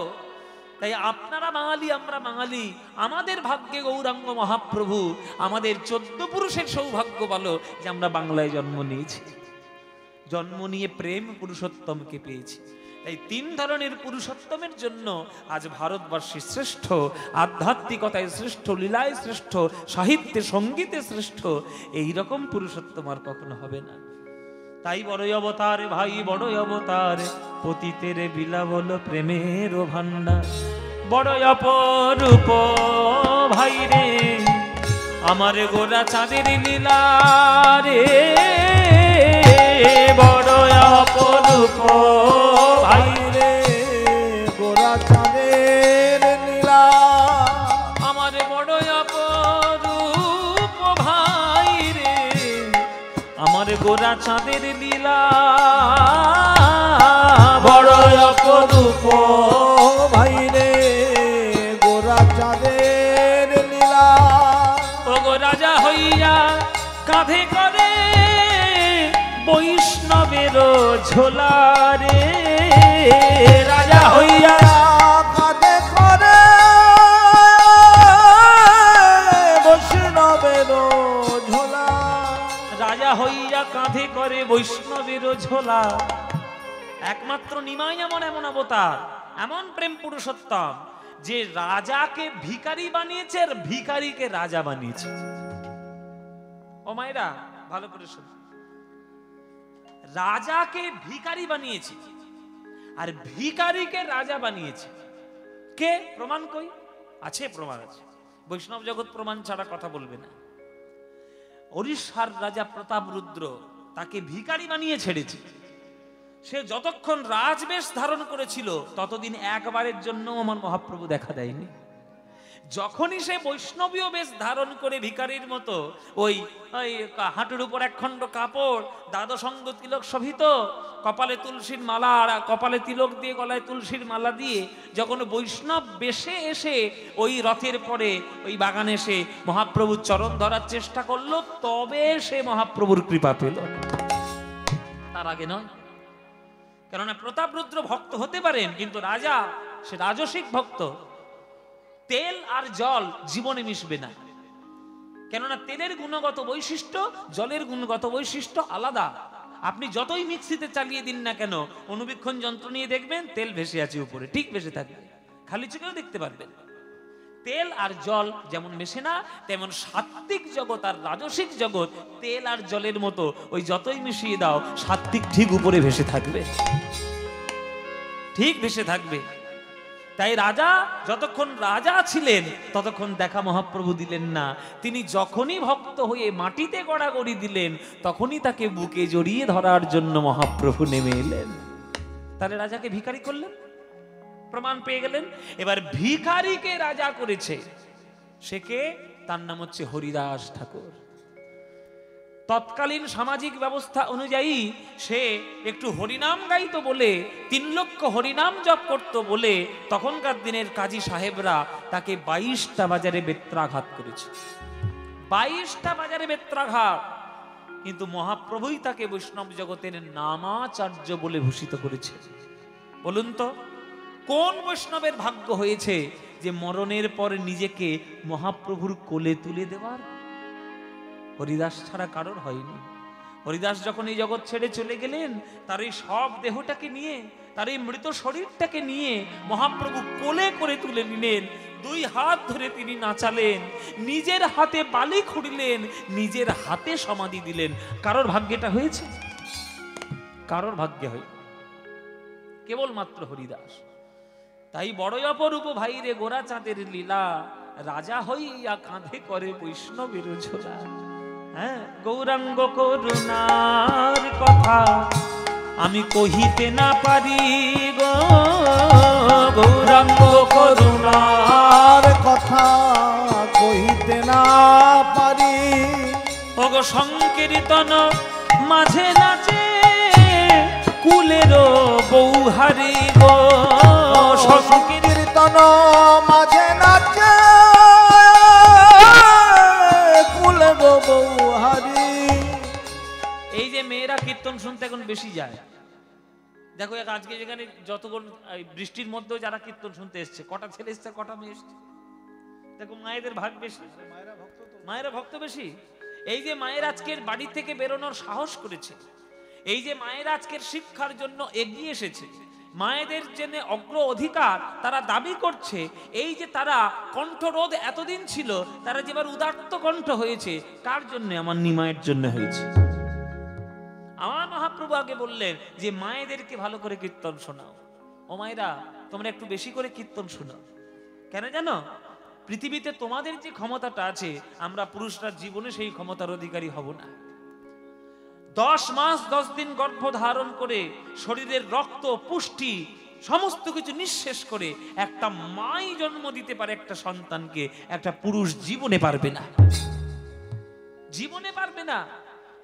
তাই আপনারা বাঙালি, আমরা বাঙালি, আমাদের ভাগ্যে গৌরাঙ্গ মহাপ্রভু, আমাদের 14 পুরুষের সৌভাগ্য বলো যে আমরা বাংলায় জন্ম নিয়েছি, জন্ম নিয়ে প্রেম পুরুষোত্তমকে পেয়েছি। এই তিন ধরনের পুরুষোত্তমের জন্য আজ ভারতবর্ষে শ্রেষ্ঠ, আধ্যাত্মিকতায় শ্রেষ্ঠ, লীলায় শ্রেষ্ঠ, সাহিত্যে সঙ্গীতে শ্রেষ্ঠ। এই রকম পুরুষোত্তম আর কখনো হবে না। তাই বড়ই অবতার ভাই, বড়ই অবতার, পতিতের বিলা বল প্রেমের ভান্ডার। বড়ই অপরূপ ভাই রে আমার গোরা চাঁদের লীলা রে, বড় অপরূপ ভাই রে গোরা চাঁদের লীলা, আমার বড় অপরূপ ভাই রে আমার গোরা চাঁদের লীলা, বড় অপরূপ ভাই রে গোরা চাঁদের লীলা। ও গো রাজা হইয়া কাঁধে করে বৈষ্ণবের ঝোলা রে, রাজা হইয়া কাঁধে করে বৈষ্ণবের ঝোলা, রাজা হইয়া কাঁধে করে বৈষ্ণবের ঝোলা। একমাত্র নিমাই এমন এমন অবতার, এমন প্রেম পুরুষোত্তম যে রাজাকে ভিখারি বানিয়েছে আর ভিখারিকে রাজা বানিয়েছে। ও মায়েরা ভালো করে শুন, রাজাকে ভিখারি বানিয়েছে আর ভিখারিকে রাজা বানিয়েছে। কে? প্রমাণ কই? আছে, প্রমাণ আছে। বৈষ্ণব জগৎ প্রমাণ ছাড়া কথা বলবে না। ওড়িশার রাজা প্রতাপরুদ্র তাকে ভিখারি বানিয়ে ছেড়েছে। সে যতক্ষণ রাজবেশ ধারণ করেছিল ততদিন একবারের জন্য আমার মহাপ্রভু দেখা দেয়নি। যখনই সে বৈষ্ণবীয় বেশ ধারণ করে ভিখারির মতো ওই হাঁটুর উপর একখণ্ড কাপড়, দ্বাদশঙ্গ তিলক শোভিত, কপালে তুলসীর মালা, আর কপালে তিলক দিয়ে গলায় তুলসীর মালা দিয়ে যখন বৈষ্ণব বেশে এসে ওই রথের পরে ওই বাগানে এসে মহাপ্রভুর চরণ ধরার চেষ্টা করলো, তবে সে মহাপ্রভুর কৃপা পেল, তার আগে নয়। কেননা প্রতাপরুদ্র ভক্ত হতে পারেন, কিন্তু রাজা সে রাজসিক ভক্ত। তেল আর জল জীবনে মিশবে না, কেননা তেলের গুণগত বৈশিষ্ট্য, জলের গুণগত বৈশিষ্ট্য আলাদা। আপনি যতই মিক্সিতে চালিয়ে দিন না কেন, অনুবীক্ষণ যন্ত্র নিয়ে দেখবেন তেল ভেসে আছে উপরে, ঠিক ভেসে থাকবে, খালি চোখেও দেখতে পারবেন। তেল আর জল যেমন মেশে না, তেমন সাত্ত্বিক জগৎ আর রাজসিক জগৎ তেল আর জলের মতো, ওই যতই মিশিয়ে দাও সাত্ত্বিক ঠিক উপরে ভেসে থাকবে, ঠিক ভেসে থাকবে। তাই রাজা যতক্ষণ রাজা ছিলেন ততক্ষণ দেখা মহাপ্রভু দিলেন না। তিনি যখনই ভক্ত হয়ে মাটিতে গড়াগড়ি দিলেন তখনই তাকে বুকে জড়িয়ে ধরার জন্য মহাপ্রভু নেমে এলেন। তাহলে রাজাকে ভিখারি করলেন, প্রমাণ পেয়ে গেলেন। এবার ভিখারিকে রাজা করেছে সে কে? তার নাম হচ্ছে হরিদাস ঠাকুর। তৎকালীন সামাজিক ব্যবস্থা অনুযায়ী সে একটু হরিনাম গাইতো বলে, 3 লক্ষ হরিনাম জপ করত বলে তখনকার দিনের কাজী সাহেবরা তাকে 22টা বাজারে বেত্রাঘাত করেছে। 22টা বাজারে বেত্রাঘাত। কিন্তু মহাপ্রভুই তাকে বৈষ্ণব জগতের নামাচার্য বলে ভূষিত করেছে। বলুন তো কোন বৈষ্ণবের ভাগ্য হয়েছে যে মরণের পর নিজেকে মহাপ্রভুর কোলে তুলে দেওয়ার? হরিদাস ছাড়া কারোর হয়নি। হরিদাস যখন এই জগৎ ছেড়ে চলে গেলেন তার এই সব দেহটাকে নিয়ে, তার এই মৃত শরীরটাকে নিয়ে মহাপ্রভু কোলে করে তুলে নিলেন। 2 হাত ধরে তিনি নাচালেন, নিজের হাতে বালি খুঁড়লেন, নিজের হাতে সমাধি দিলেন। কারোর ভাগ্যটা হয়েছে? কারোর ভাগ্যে হয় কেবলমাত্র হরিদাস। তাই বড়ই অপরূপ ভাই রে গোরা চাঁদের লীলা, রাজা হইয়া কাঁধে করে বৈষ্ণবের ঝোলা। হ্যাঁ, গৌরাঙ্গ করুণার কথা আমি কহিতে না পারি গো, গৌরাঙ্গ করুণার কথা কহিতে না পারি। ওগো সংকীর্তন মাঝে নাচে কুলের বৌহারি গো, সংকীর্তন মাঝে নাচে কুলের বৌহারি। এই যে মেয়েরা কীর্তন শুনতে এখন বেশি যায়, দেখো আজকে যেখানে যতক্ষণ বৃষ্টির মধ্যেও যারা কীর্তন শুনতে এসছে, কটা ছেলে এসছে কটা মেয়ে এসছে, দেখো মায়েদের ভাগ বেশি, মায়েরা ভক্ত বেশি। এই যে মায়ের আজকের বাড়ি থেকে বেরোনোর সাহস করেছে, এই যে মায়ের আজকের শিক্ষার জন্য এগিয়ে এসেছে, মায়েদের জন্য অগ্র অধিকার তারা দাবি করছে, এই যে তারা কণ্ঠরোধ এতদিন ছিল তারা যেবার উদাত্ত কণ্ঠ হয়েছে, কার জন্য? আমার নিমায়ের জন্য হয়েছে। আমার মহাপ্রভু আগে বললেন যে মায়েদেরকে ভালো করে কীর্তন শোনাও। ও মায়েরা তোমরা একটু বেশি করে কীর্তন শোনাও। কেন জানো? পৃথিবীতে তোমাদের যে ক্ষমতাটা আছে আমরা পুরুষরা জীবনে সেই ক্ষমতার অধিকারী হব না। 10 মাস 10 দিন গর্ভ ধারণ করে শরীরের রক্ত পুষ্টি সমস্ত কিছু নিঃশেষ করে একটা মাই জন্ম দিতে পারে একটা সন্তানকে, একটা পুরুষ জীবনে পারবে না, জীবনে পারবে না।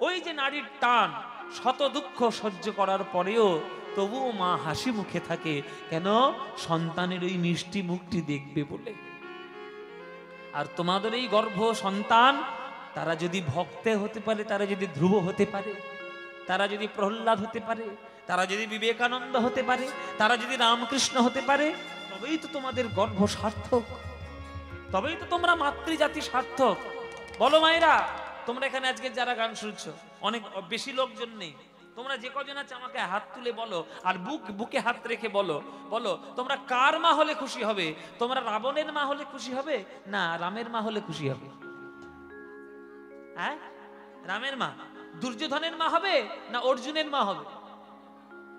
ওই যে নারীর টান, শত দুঃখ সহ্য করার পরেও তবুও মা হাসি মুখে থাকে, কেন? সন্তানের ওই মিষ্টি মুখটি দেখবে বলে। আর তোমাদের এই গর্ভ সন্তান তারা যদি ভক্তে হতে পারে, তারা যদি ধ্রুব হতে পারে, তারা যদি প্রহ্লাদ হতে পারে, তারা যদি বিবেকানন্দ হতে পারে, তারা যদি রামকৃষ্ণ হতে পারে, তবেই তো তোমাদের গর্ভ সার্থক, তবেই তো তোমরা মাতৃজাতি সার্থক। বলো মায়েরা, তোমরা এখানে আজকে যারা গান শুনছো, অনেক বেশি লোকজন নেই, তোমরা যে কজন আছে আমাকে হাত তুলে বলো, আর বুকে হাত রেখে বলো, বলো তোমরা কার মা হলে খুশি হবে? তোমরা রাবণের মা হলে খুশি হবে না রামের মা হলে খুশি হবে? হ্যাঁ, রামের মা। দুর্যোধনের মা হবে না অর্জুনের মা হবে?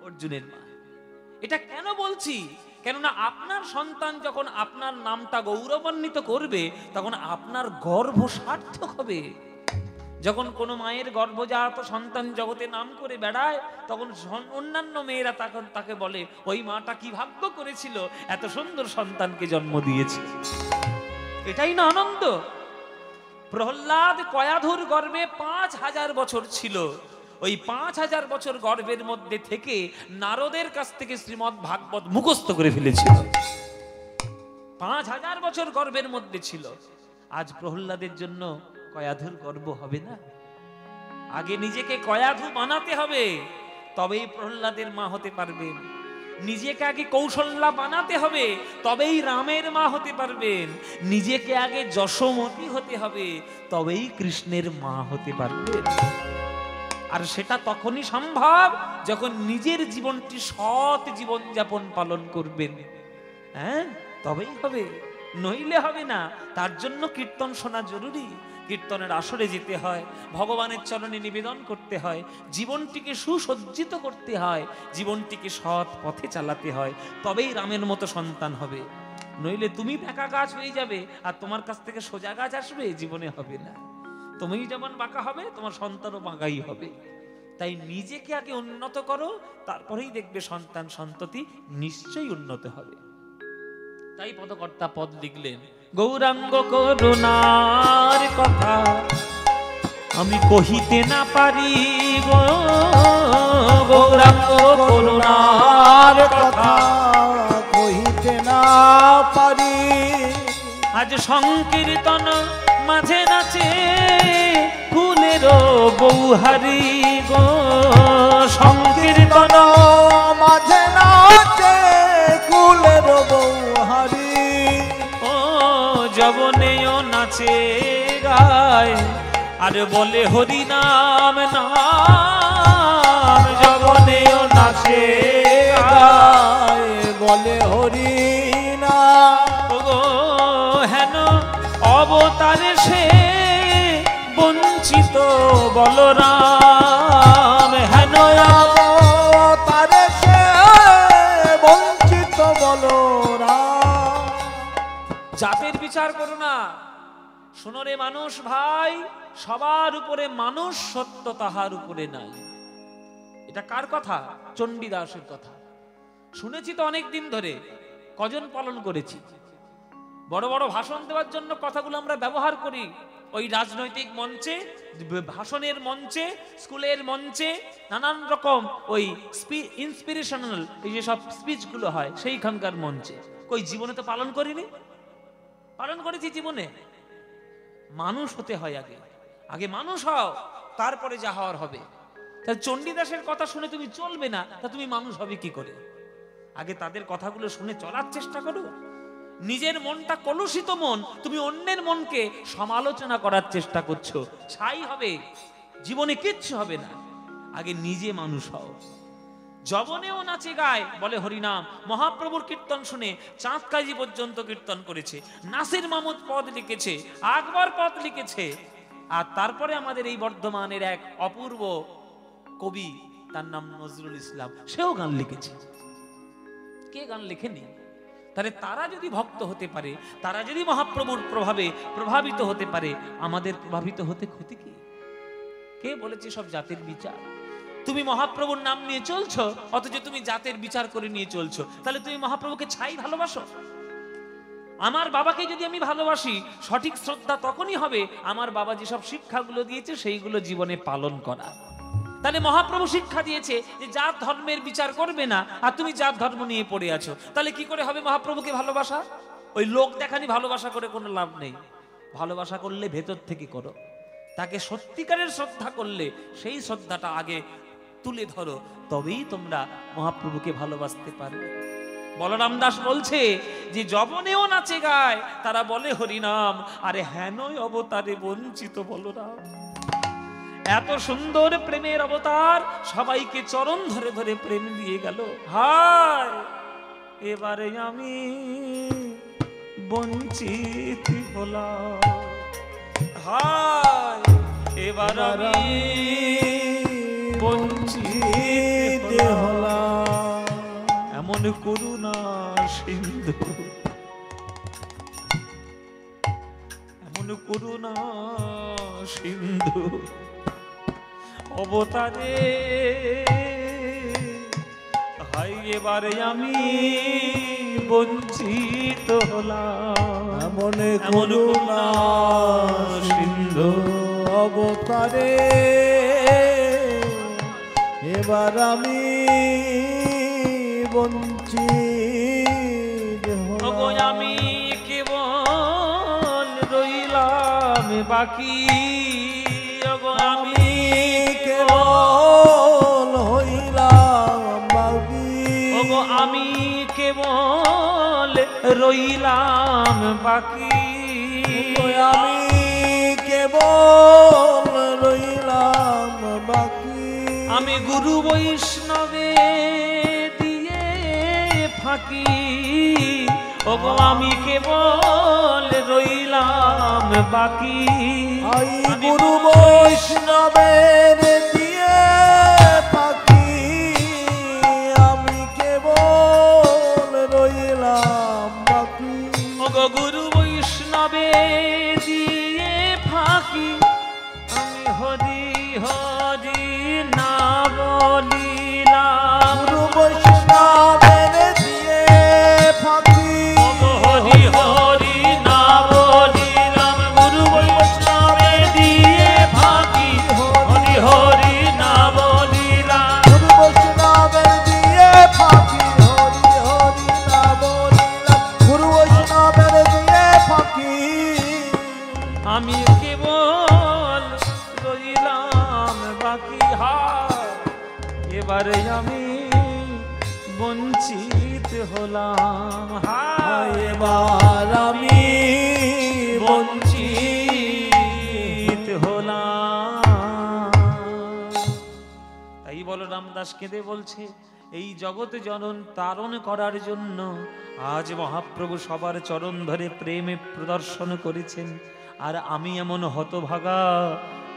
অর্জুনের মা। এটা কেন বলছি? কেননা আপনার সন্তান যখন আপনার নামটা গৌরবান্বিত করবে তখন আপনার গর্ভ সার্থক হবে। যখন কোনো মায়ের গর্ভজাত সন্তান জগতে নাম করে বেড়ায় তখন অন্যান্য মেয়েরা তখন তাকে বলে, ওই মাটা কি ভাগ্য করেছিল, এত সুন্দর সন্তানকে জন্ম দিয়েছে। এটাই না আনন্দ। প্রহ্লাদ কয়াধুর গর্ভে 5000 বছর ছিল। ওই 5000 বছর গর্ভের মধ্যে থেকে নারদের কাছ থেকে শ্রীমদ্ ভাগবত মুখস্থ করে ফেলেছিল। 5000 বছর গর্ভের মধ্যে ছিল। আজ প্রহ্লাদের জন্য কয়াধুর গর্ভ হবে না? আগে নিজেকে কয়াধু বানাতে হবে, তবেই প্রহ্লাদের মা হতে পারবেন। নিজেকে আগে কৌশল্যা বানাতে হবে, তবেই রামের মা হতে পারবেন। নিজেকে আগে যশোমতী হতে হবে, তবেই কৃষ্ণের মা হতে পারবেন। আর সেটা তখনই সম্ভব যখন নিজের জীবনটি সৎ জীবন যাপন পালন করবেন। হ্যাঁ, তবেই হবে। নইলে হবে না। তার জন্য কীর্তন শোনা জরুরি। কীর্তনের আসরে যেতে হয়, ভগবানের চরণে নিবেদন করতে হয়, জীবনটিকে সুসজ্জিত করতে হয়, জীবনটিকে সৎ পথে চালাতে হয়, তবেই রামের মতো সন্তান হবে। নইলে তুমি বাঁকা গাছ হয়ে যাবে আর তোমার কাছ থেকে সোজা গাছ আসবে, জীবনে হবে না। তুমি যেমন বাঁকা হবে, তোমার সন্তানও বাঁকাই হবে। তাই নিজেকে আগে উন্নত করো, তারপরেই দেখবে সন্তান সন্ততি নিশ্চয়ই উন্নত হবে। তাই পদকর্তা পদ লিখলেন, গৌরাঙ্গ করুণার কথা আমি কহিতে না পারি গো, গৌরাঙ্গ করুণার কথা কহিতে না পারি। আজ সংকীর্তন মাঝে নাচে ফুলেরও বৌহারি গো, সংকীর্তন মাঝে নাচে কুলের বৌহারি। ও যবনেও নাচে গায় আর বলে হরি নাম নাম, যবনেও নাচে গায় বলে হরি নাম। গো হেন অবতারে সে বঞ্চিত বলরাম, হেন অবতারে সে বঞ্চিত বলরাম। জাতের বিচার করো না, শোনো রে মানুষ ভাই, সবার উপরে মানুষ সত্য, তাহার উপরে নাই। এটা কার কথা? চণ্ডীদাসের কথা। শুনেছি তো অনেক দিন ধরে, কজন পালন করেছি। বড় বড় ভাষণ দেওয়ার জন্য কথাগুলো আমরা ব্যবহার করি, ওই রাজনৈতিক মঞ্চে, ভাষণের মঞ্চে, স্কুলের মঞ্চে, নানান রকম ওই ইন্সপিরেশনাল এই যে সব স্পিচগুলো হয় সেইখানকার মঞ্চে। কই জীবনে তো পালন করিনি? পালন করেছি জীবনে। মানুষ হতে হয় আগে, আগে মানুষ হও, তারপরে যা হওয়ার হবে। তাহলে চণ্ডীদাসের কথা শুনে তুমি চলবে না, তা তুমি মানুষ হবে কি করে? আগে তাদের কথাগুলো শুনে চলার চেষ্টা করো। নিজের মনটা কলুষিত মন, তুমি অন্যের মনকে সমালোচনা করার চেষ্টা করছো, ছাই হবে, জীবনে কিচ্ছু হবে না। আগে নিজে মানুষ হও। যবনেও নাচে গায় বলে হরিনাম। মহাপ্রভুর কীর্তন শুনে চাঁদ কাজী পর্যন্ত কীর্তন করেছে, নাসির মাহমুদ পদ লিখেছে, আকবর পদ লিখেছে, আর তারপরে আমাদের এই বর্ধমানের এক অপূর্ব কবি, তার নাম নজরুল ইসলাম, সেও গান লিখেছে। কে গান লেখেনি? তাহলে তারা যদি ভক্ত হতে পারে, তারা যদি মহাপ্রভুর প্রভাবে প্রভাবিত হতে পারে, আমাদের প্রভাবিত হতে ক্ষতি কি? কে বলেছে সব জাতের বিচার? তুমি মহাপ্রভুর নাম নিয়ে চলছো, অথচ তুমি জাতের বিচার করে নিয়ে চলছো। তাহলে তুমি মহাপ্রভুকে ছাই ভালোবাসো? আমার বাবাকে যদি আমি ভালোবাসি, সঠিক শ্রদ্ধা তখনই হবে আমার বাবা যেসব শিক্ষাগুলো দিয়েছে সেইগুলো জীবনে পালন করা। তাহলে মহাপ্রভু শিক্ষা দিয়েছে যে জাত ধর্মের বিচার করবে না, আর তুমি জাত ধর্ম নিয়ে পড়ে আছো। তাহলে কি করে হবে মহাপ্রভুকে ভালোবাসা? ওই লোক দেখানি ভালোবাসা করে কোনো লাভ নেই। ভালোবাসা করলে ভেতর থেকে করো, তাকে সত্যিকারের শ্রদ্ধা করলে সেই শ্রদ্ধাটা আগে তুলে ধরো, তবেই তোমরা মহাপ্রভুকে ভালোবাসতে পারবে। বলরাম দাস বলছে যে যবনেও নাচে গায় তারা বলে হরিনাম, আরে হেনই অবতারে বঞ্চিত বলরাম। এত সুন্দর প্রেমের অবতার, সবাইকে চরণ ধরে ধরে প্রেম দিয়ে গেল। হায় এবারে আমি বঞ্চিত হলাম, হায় এবার আমি বঞ্চিত হলাম। এমন করুণা সিন্ধু, এমন করুণা সিন্ধু অবতারে, হাই এবারে আমি বঞ্চিত হলাম। এমন করুণা সিন্ধু অবতারে, এবার আমি বঞ্চিত হলাম। আমি কেবল রইলাম বাকি, আমি কেবল হইলাম বাকি। আমি কেবল রইলাম বাকি, আমি কেবল রইলাম বাকি। আমি গুরু বৈষ্ণবে দিয়ে ফাঁকি, ওগো আমি কেবল রইলাম বাকি। আই গুরু বৈষ্ণবের দিয়ে পাখি আমি কেবল রইলাম বাকি। ওগো গুরু বৈষ্ণবে দিয়ে ফাঁকি আমি হরি হরি না বলিলাম। গুরু বৈষ্ণবের দিয়ে ফাঁকি ওগো হরি হরি না বলিলাম। গুরু বৈষ্ণবে দিয়ে ফাঁকি হরি হরি না বলিলাম। গুরু বৈষ্ণবের দিয়ে ফাঁকি হরি হরি না বলিলাম। গুরু বৈষ্ণবের দিয়ে ফাঁকি আমি কেবল রইলাম বাকি। হায় এবারে আমি বঞ্চিত হলাম। হায় এবার আমি বঞ্চিত হলাম। তাই বলো রামদাস কেঁদে বলছে এই জগতে জনন তারণ করার জন্য আজ মহাপ্রভু সবার চরণ ধরে প্রেমে প্রদর্শন করেছেন। আর আমি এমন হতভাগা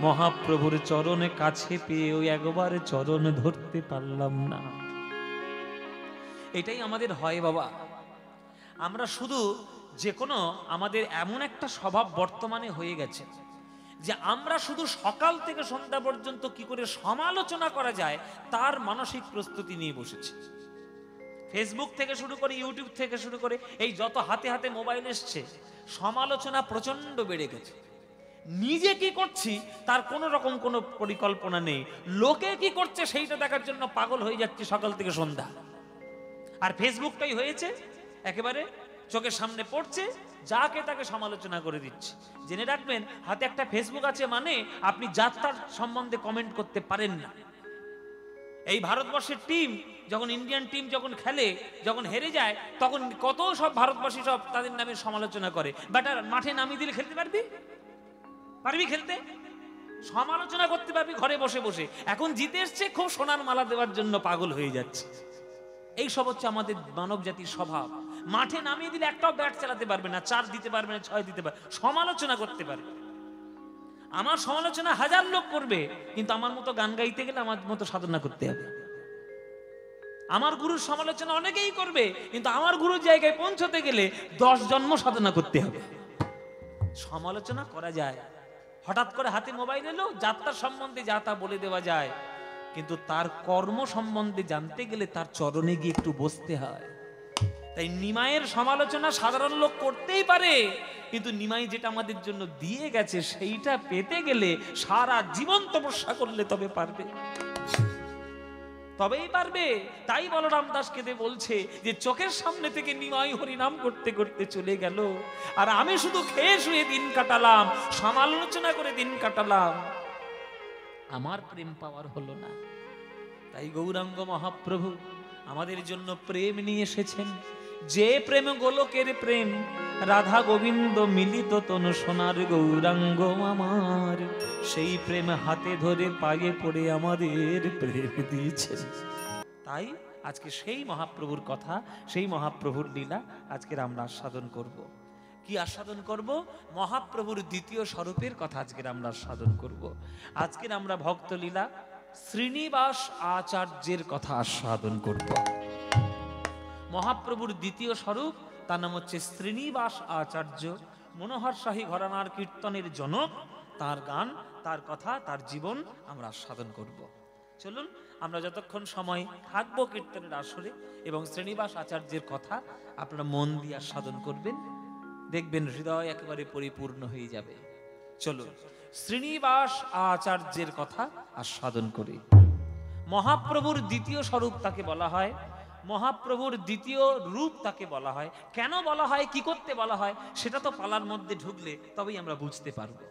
মহাপ্রভুর চরণে কাছে পেয়ে ওই একবার চরণ ধরতে পারলাম না। এটাই আমাদের হয় বাবা। আমরা শুধু যে কোনো আমাদের এমন একটা স্বভাব বর্তমানে হয়ে গেছে যে আমরা শুধু সকাল থেকে সন্ধ্যা পর্যন্ত কি করে সমালোচনা করা যায় তার মানসিক প্রস্তুতি নিয়ে বসেছি। ফেসবুক থেকে শুরু করে ইউটিউব থেকে শুরু করে এই যত হাতে হাতে মোবাইল এসছে সমালোচনা প্রচন্ড বেড়ে গেছে। নিজে কি করছি তার কোনো রকম কোনো পরিকল্পনা নেই, লোকে কি করছে সেইটা দেখার জন্য পাগল হয়ে যাচ্ছে সকাল থেকে সন্ধ্যা। আর ফেসবুকটাই হয়েছে একেবারে চোখের সামনে পড়ছে, যাকে তাকে সমালোচনা করে দিচ্ছে। জেনে রাখবেন হাতে একটা ফেসবুক আছে মানে আপনি যাত্রার সম্বন্ধে কমেন্ট করতে পারেন না। এই ভারতবর্ষের টিম যখন ইন্ডিয়ান টিম যখন খেলে যখন হেরে যায় তখন কত সব ভারতবাসী সব তাদের নামে সমালোচনা করে। ব্যাটার মাঠে নামিয়ে দিলে খেলতে পারবি? পারবি খেলতে? সমালোচনা করতে পারবি ঘরে বসে বসে। এখন জিতে এসছে খুব সোনার মালা দেওয়ার জন্য পাগল হয়ে যাচ্ছে। এই সব হচ্ছে আমাদের মানব জাতির স্বভাব। মাঠে নামিয়ে দিলে একটাও ব্যাট চালাতে পারবে না, 4 দিতে পারবে না, 6 দিতে পারবে, সমালোচনা করতে পারবে। আমার সমালোচনা 1000 লোক করবে, কিন্তু আমার মতো গান গাইতে গেলে আমার মতো সাধনা করতে হবে। আমার গুরুর সমালোচনা অনেকেই করবে, কিন্তু আমার গুরুর জায়গায় পৌঁছতে গেলে 10 জন্ম সাধনা করতে হবে। সমালোচনা করা যায়, হঠাৎ করে হাতে মোবাইল এলো যাত্রার সম্বন্ধে যা তা বলে দেওয়া যায়, কিন্তু তার কর্ম সম্বন্ধে জানতে গেলে তার চরণে গিয়ে একটু বসতে হয়। তাই নিমাইয়ের সমালোচনা সাধারণ লোক করতেই পারে, কিন্তু নিমাই যেটা আমাদের জন্য দিয়ে গেছে সেইটা পেতে গেলে সারা জীবন তপস্যা করলে তবে পারবে, তবেই পারবে। তাই বলরাম দাস কেঁদে বলছে যে চোখের সামনে থেকে নিমাই হরিনাম করতে করতে চলে গেল, আর আমি শুধু খেয়ে শুয়ে দিন কাটালাম, সমালোচনা করে দিন কাটালাম, আমার প্রেম পাওয়ার হলো না। তাই গৌরাঙ্গ মহাপ্রভু আমাদের জন্য প্রেম নিয়ে এসেছেন। যে প্রেম গোলকের প্রেম, রাধা গোবিন্দ মিলিত তনু সোনার গৌরাঙ্গ আমার, সেই প্রেম হাতে ধরে পায়ে পড়ে আমাদের প্রেম দিয়েছেন। তাই আজকে সেই মহাপ্রভুর কথা, সেই মহাপ্রভুর লীলা আজকে আমরা আস্বাদন করব। কি আস্বাদন করব? মহাপ্রভুর দ্বিতীয় স্বরূপের কথা আজকে আমরা আস্বাদন করব। আজকের আমরা ভক্ত লীলা শ্রীনিবাস আচার্যের কথা আস্বাদন করব। মহাপ্রভুর দ্বিতীয় স্বরূপ তার নাম হচ্ছে শ্রীনিবাস আচার্য। মনোহর শাহী ঘরানার কীর্তনের জনক, তার গান, তার কথা, তার জীবন আমরা আস্বাদন করব। চলুন আমরা যতক্ষণ সময় থাকবো কীর্তনের আসরে এবং শ্রীনিবাস আচার্যের কথা আপনারা মন দিয়ে আস্বাদন করবেন, দেখবেন হৃদয় একেবারে পরিপূর্ণ হয়ে যাবে। চলুন শ্রীনিবাস আচার্যের কথা আস্বাদন করি। মহাপ্রভুর দ্বিতীয় স্বরূপ তাকে বলা হয়, মহাপ্রভুর দ্বিতীয় রূপ তাকে বলা হয়। কেন বলা হয়, কি করতে বলা হয়, সেটা তো পালার মধ্যে ঢুকলে তবেই আমরা বুঝতে পারবো।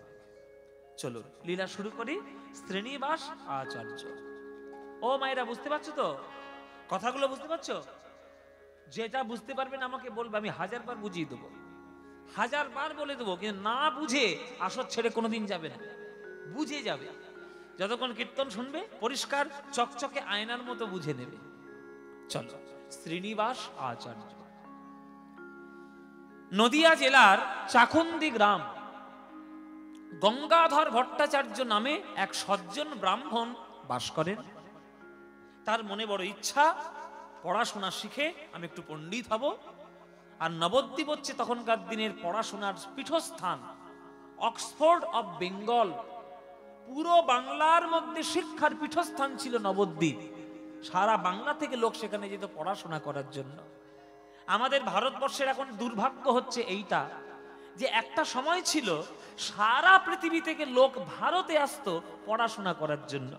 চলো লীলা শুরু করি। শ্রীনিবাস আচার্য। ও মায়েরা বুঝতে পারছো তো? কথাগুলো বুঝতে পারছো? যেটা বুঝতে পারবেন আমাকে বলবে, আমি 1000 বার বুঝিয়ে দেবো, 1000 বার বলে দেবো, কিন্তু না বুঝে আসর ছেড়ে কোনোদিন যাবে না, বুঝে যাবে। যতক্ষণ কীর্তন শুনবে পরিষ্কার চকচকে আয়নার মতো বুঝে নেবে। চলো শ্রীনিবাস আচার্য। নদিয়া জেলার চাকুন্দি গ্রাম গঙ্গাধর ভট্টাচার্য নামে এক সজ্জন ব্রাহ্মণ বাস করেন। তার মনে বড় ইচ্ছা পড়াশোনা শিখে আমি একটু পণ্ডিত হব। আর নবদ্বীপ হচ্ছে তখনকার দিনের পড়াশোনার পীঠস্থান, অক্সফোর্ড অফ বেঙ্গল। পুরো বাংলার মধ্যে শিক্ষার পীঠস্থান ছিল নবদ্বীপ। সারা বাংলা থেকে লোক সেখানে যেত পড়াশোনা করার জন্য। আমাদের ভারতবর্ষের এখন দুর্ভাগ্য হচ্ছে এইটা যে একটা সময় ছিল সারা পৃথিবী থেকে লোক ভারতে আসতো পড়াশোনা করার জন্য।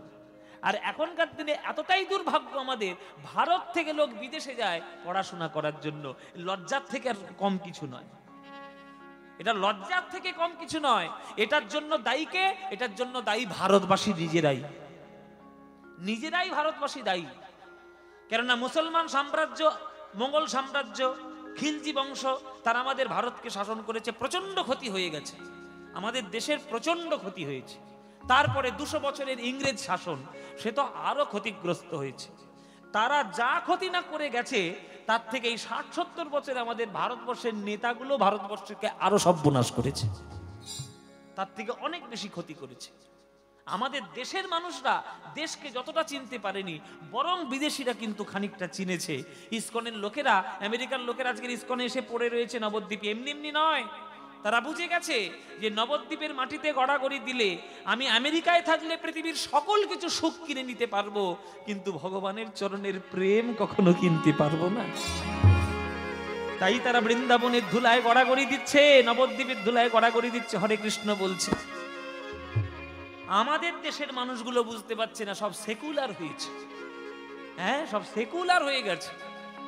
আর এখনকার দিনে এতটাই দুর্ভাগ্য আমাদের, ভারত থেকে লোক বিদেশে যায় পড়াশোনা করার জন্য। লজ্জার থেকে আর কম কিছু নয়, এটা লজ্জার থেকে কম কিছু নয়। এটার জন্য দায়ী কে? এটার জন্য দায়ী ভারতবাসী নিজেরাই, নিজেরাই ভারতবাসী দায়ী। কেননা মুসলমান সাম্রাজ্য, মোগল সাম্রাজ্য, খিলজি বংশ তারা আমাদের ভারতকে শাসন করেছে, প্রচন্ড ক্ষতি হয়ে গেছে, আমাদের দেশের প্রচন্ড ক্ষতি হয়েছে। তারপরে 200 বছরের ইংরেজ শাসন, সে তো আরো ক্ষতিগ্রস্ত হয়েছে। তারা যা ক্ষতি না করে গেছে তার থেকে এই 60-70 বছরে আমাদের ভারতবর্ষের নেতাগুলো ভারতবর্ষকে আরো সর্বনাশ করেছে, তার থেকে অনেক বেশি ক্ষতি করেছে। আমাদের দেশের মানুষরা দেশকে যতটা চিনতে পারেনি, বরং বিদেশিরা কিন্তু খানিকটা চিনেছে। ইসকনের লোকেরা, আমেরিকার লোকেরা আজকের ইসকনে এসে পড়ে রয়েছে নবদ্বীপে, এমনি এমনি নয়। তারা বুঝে গেছে যে নবদ্বীপের মাটিতে গড়াগড়ি দিলে আমি আমেরিকায় থাকলে পৃথিবীর সকল কিছু সুখ কিনে নিতে পারবো, কিন্তু ভগবানের চরণের প্রেম কখনো কিনতে পারবো না। তাই তারা বৃন্দাবনের ধুলায় গড়াগড়ি দিচ্ছে, নবদ্বীপের ধুলায় গড়াগড়ি দিচ্ছে, হরে কৃষ্ণ বলছে। আমাদের দেশের মানুষগুলো বুঝতে পারছে না, সব সেকুলার হয়েছে। হ্যাঁ, সব সেকুলার হয়ে গেছে,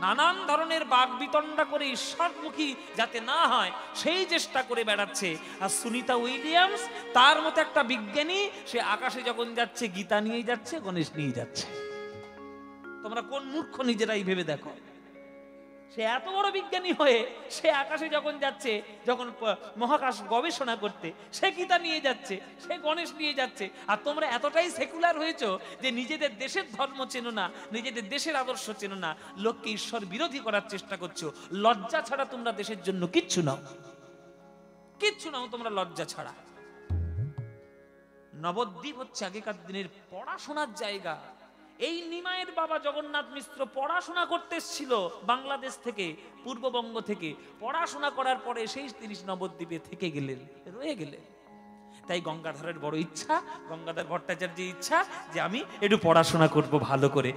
নানান ধরনের বাক বিতণ্ডা করে ঈশ্বরমুখী যাতে না হয় সেই চেষ্টা করে বেড়াচ্ছে। আর সুনিতা উইলিয়ামস তার মতো একটা বিজ্ঞানী, সে আকাশে যখন যাচ্ছে গীতা নিয়ে যাচ্ছে, গণেশ নিয়ে যাচ্ছে। তোমরা কোন মূর্খ নিজেরাই ভেবে দেখো। সে এত বড় বিজ্ঞানী হয়ে সে আকাশে যখন যাচ্ছে, যখন মহাকাশ গবেষণা করতে, সে গীতা নিয়ে যাচ্ছে, সে গণেশ নিয়ে যাচ্ছে। আর তোমরা এতটাই সেকুলার হয়েছো যে নিজেদের দেশের ধর্ম চেনো না, নিজেদের দেশের আদর্শ চেনো না, লোককে ঈশ্বর বিরোধী করার চেষ্টা করছো। লজ্জা ছাড়া তোমরা দেশের জন্য কিচ্ছু নাও, কিচ্ছু নাও তোমরা লজ্জা ছাড়া। নবদ্বীপ হচ্ছে আগেকার দিনের পড়াশোনার জায়গা। এই নিমাইয়ের বাবা জগন্নাথ মিশ্র পড়াশোনা করতে এসেছিল বাংলাদেশ থেকে, পূর্ববঙ্গ থেকে। পড়াশোনা করার পরে সেই তিনি নবদ্বীপে থেকে গেলেন, রয়ে গেলেন। তাই গঙ্গাধরের বড় ইচ্ছা, গঙ্গাধর ভট্টাচার্যের ইচ্ছা যে আমি একটু পড়াশোনা করব ভালো করে,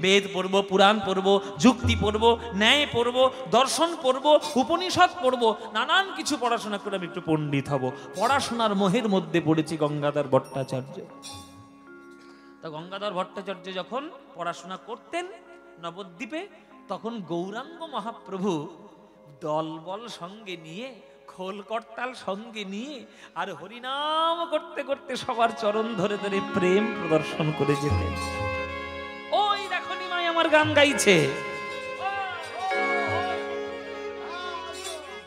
বেদ পড়বো, পুরাণ পড়বো, যুক্তি পড়বো, ন্যায় পড়বো, দর্শন পড়বো, উপনিষদ পড়বো, নানান কিছু পড়াশোনা করে আমি একটু পণ্ডিত হব। পড়াশোনার মোহের মধ্যে পড়েছি গঙ্গাধর ভট্টাচার্য। তা গঙ্গাধর ভট্টাচার্য যখন পড়াশোনা করতেন নবদ্বীপে, তখন গৌরাঙ্গ মহাপ্রভু দলবল সঙ্গে নিয়ে, খোল করতাল সঙ্গে নিয়ে আর হরিনাম করতে করতে সবার চরণ ধরে ধরে প্রেম প্রদর্শন করে যেতেন। ওই দেখো নিমাই আমার গান গাইছে,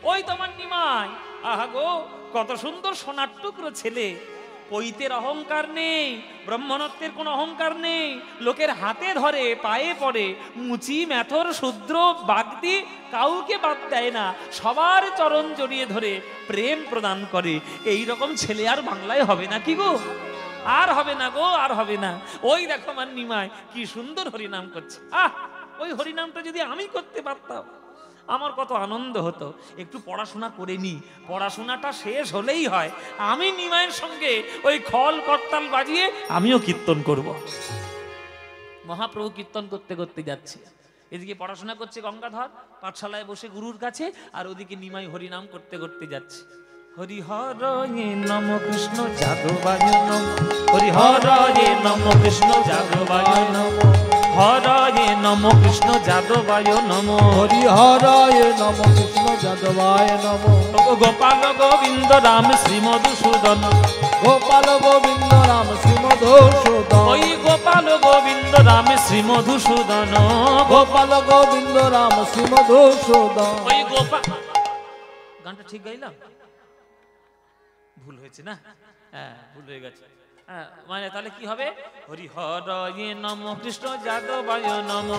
ওই তোমার নিমাই, আহা গো কত সুন্দর সোনার টুকরো ছেলে। পৈতের অহংকার নেই, ব্রহ্মণত্বের কোনো অহংকার নেই, লোকের হাতে ধরে, পায়ে পড়ে, মুচি মেথর শূদ্র বাগদি কাউকে বাদ দেয় না, সবার চরণ জড়িয়ে ধরে প্রেম প্রদান করে। এই রকম ছেলে আর বাংলায় হবে না কি গো? আর হবে না গো, আর হবে না। ওই দেখো আমার নিমাই কি সুন্দর হরিনাম করছে। ওই হরিনামটা যদি আমি করতে পারতাম আমার কত আনন্দ হতো। একটু পড়াশোনা করে নি, পড়াশোনাটা শেষ হলেই হয় আমি নিমাইয়ের সঙ্গে ওই খল করতাল বাজিয়ে আমিও কীর্তন করব। মহাপ্রভু কীর্তন করতে করতে যাচ্ছে, এদিকে পড়াশোনা করছে গঙ্গাধর পাঠশালায় বসে গুরুর কাছে, আর ওদিকে নিমাই হরিনাম করতে করতে যাচ্ছে। হরিহরয়ে নম কৃষ্ণ যাদবায় নম, হরিহরয়ে নম কৃষ্ণ যাদবায় নম, হরয়ে নম কৃষ্ণ যাদবায় নম, হরিহরায় নম কৃষ্ণ যাদবায় নম। গোপাল গোবিন্দ রাম শ্রী মধুসূদন, গোপাল গোবিন্দ রাম শ্রী মধুসূদন, ওই গোপাল গোবিন্দ রাম শ্রী মধুসূদন, গোপাল গোবিন্দ রাম শ্রী মধুসূদন। ওই গোপাল, গানটা ঠিক গাইলাম? ভুল হয়েছে না? হ্যাঁ, ভুল হয়ে গেছে। মানে তাহলে কি হবে? হরিহরয়ে নম কৃষ্ণ যাদবায় নম।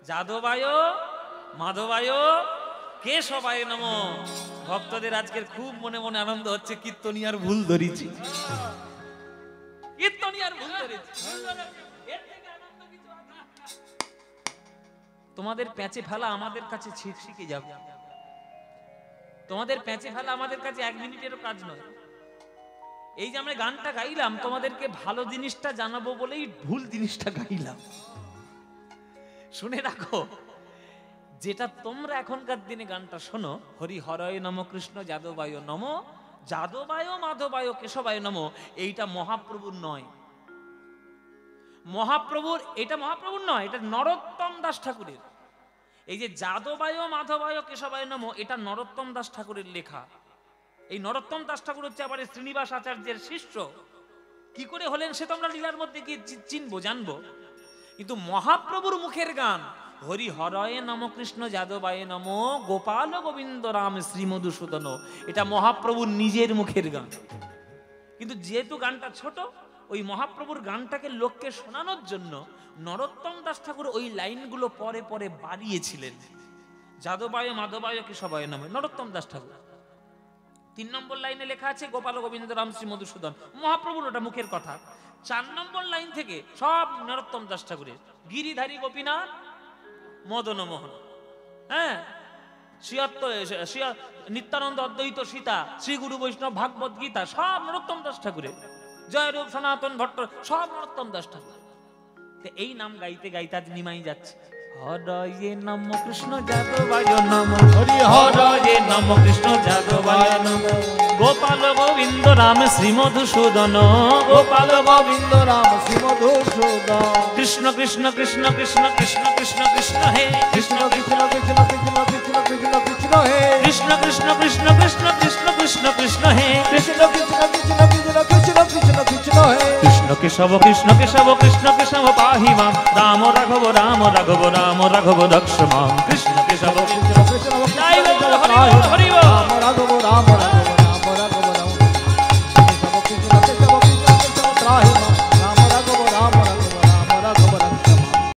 যাদবায় মাধবায় কেশবায় নমঃ। ভক্তদের আজকের খুব মনে মনে আনন্দ হচ্ছে, কীর্তনিয়ার ভুল ধরেছি, কীর্তনিয়ার ভুল ধরেছি। এর থেকে আনন্দ কিছু আছে? তোমাদের প্যাঁচে ফেলা আমাদের কাছে শিখে যাবে, তোমাদের প্যাঁচে ফেলা আমাদের কাছে 1 মিনিটেরও কাজ নয়। এই যে আমরা গানটা গাইলাম, তোমাদেরকে ভালো জিনিসটা জানাবো বলেই ভুল জিনিসটা গাইলাম। শুনে রাখো, যেটা তোমরা এখনকার দিনে গানটা শোনো, হরি হরয় নম কৃষ্ণ যাদবায় নম, যাদবায় মাধবায় কেশবায় নম, এইটা মহাপ্রভুর নয়। মহাপ্রভুর এটা মহাপ্রভুর নয়, এটা নরোত্তম দাস ঠাকুরের। এই যে যাদবায় মাধবায় কেশবায় নম, এটা নরোত্তম দাস ঠাকুরের লেখা। এই নরোত্তম দাস ঠাকুর হচ্ছে আবার শ্রীনিবাস আচার্যের শিষ্য। কি করে হলেন সে তোমরা লীলার মধ্যে গিয়ে চিনবো, জানবো। কিন্তু মহাপ্রভুর মুখের গান হরি হরয়ে নম কৃষ্ণ যাদবায় নম, গোপাল গোবিন্দ রাম শ্রী মধুসূদন, এটা মহাপ্রভুর নিজের মুখের গান। কিন্তু যেহেতু গানটা ছোট, ওই মহাপ্রভুর গানটাকে লোককে শোনানোর জন্য নরোত্তম দাস ঠাকুর ওই লাইনগুলো পরে পরে বাড়িয়েছিলেন। যাদবায় মাধবায় কেশবায় নম, নরোত্তম দাস ঠাকুর। 3 নম্বর লাইনে লেখা আছে গোপাল গোবিন্দ রাম শ্রী মধুসূদন, মহাপ্রভুর ওটা মুখের কথা। 4 নম্বর লাইন থেকে সব নরোত্তম দাস ঠাকুরের, গিরিধারী গোপীনাথ মদন মোহন, হ্যাঁ, নিত্যানন্দ অদ্বৈত সীতা, শ্রী গুরু বৈষ্ণব ভাগবত গীতা, সব নরোত্তম দাস ঠাকুরের। জয়রূপ সনাতন ভট্ট, সব নরোত্তম দাস ঠাকুর। এই নাম গাইতে গাইতে আজ নিমাই যাচ্ছে। হরয়ে নম কৃষ্ণ যাদবায় নম, হরি হরয়ে নম কৃষ্ণ যাদবায় নম, গোপাল গোবিন্দ রাম শ্রী মধুসূদন, গোপাল গোবিন্দ রাম শ্রী মধুসূদন, কৃষ্ণ কৃষ্ণ কৃষ্ণ কৃষ্ণ কৃষ্ণ কৃষ্ণ কৃষ্ণ হে কৃষ্ণ কৃষ্ণ কৃষ্ণ কৃষ্ণ কৃষ্ণ কৃষ্ণ কৃষ্ণ হে কৃষ্ণ কৃষ্ণ কৃষ্ণ কৃষ্ণ কৃষ্ণ কৃষ্ণ কৃষ্ণ হে কৃষ্ণ কৃষ্ণ কৃষ্ণ কৃষ্ণ কৃষ্ণ কৃষ্ণ কৃষ্ণ হে কৃষ্ণ কেশব কৃষ্ণ কেশব কৃষ্ণ কেশব পাহি মাম, রাম রাঘব রাম রাঘব রাম রাঘব রক্ষ মাম, কৃষ্ণ কেশব কৃষ্ণ কৃষ্ণ হরি বল, হরি বল। রাম রাঘব রাম রাঘব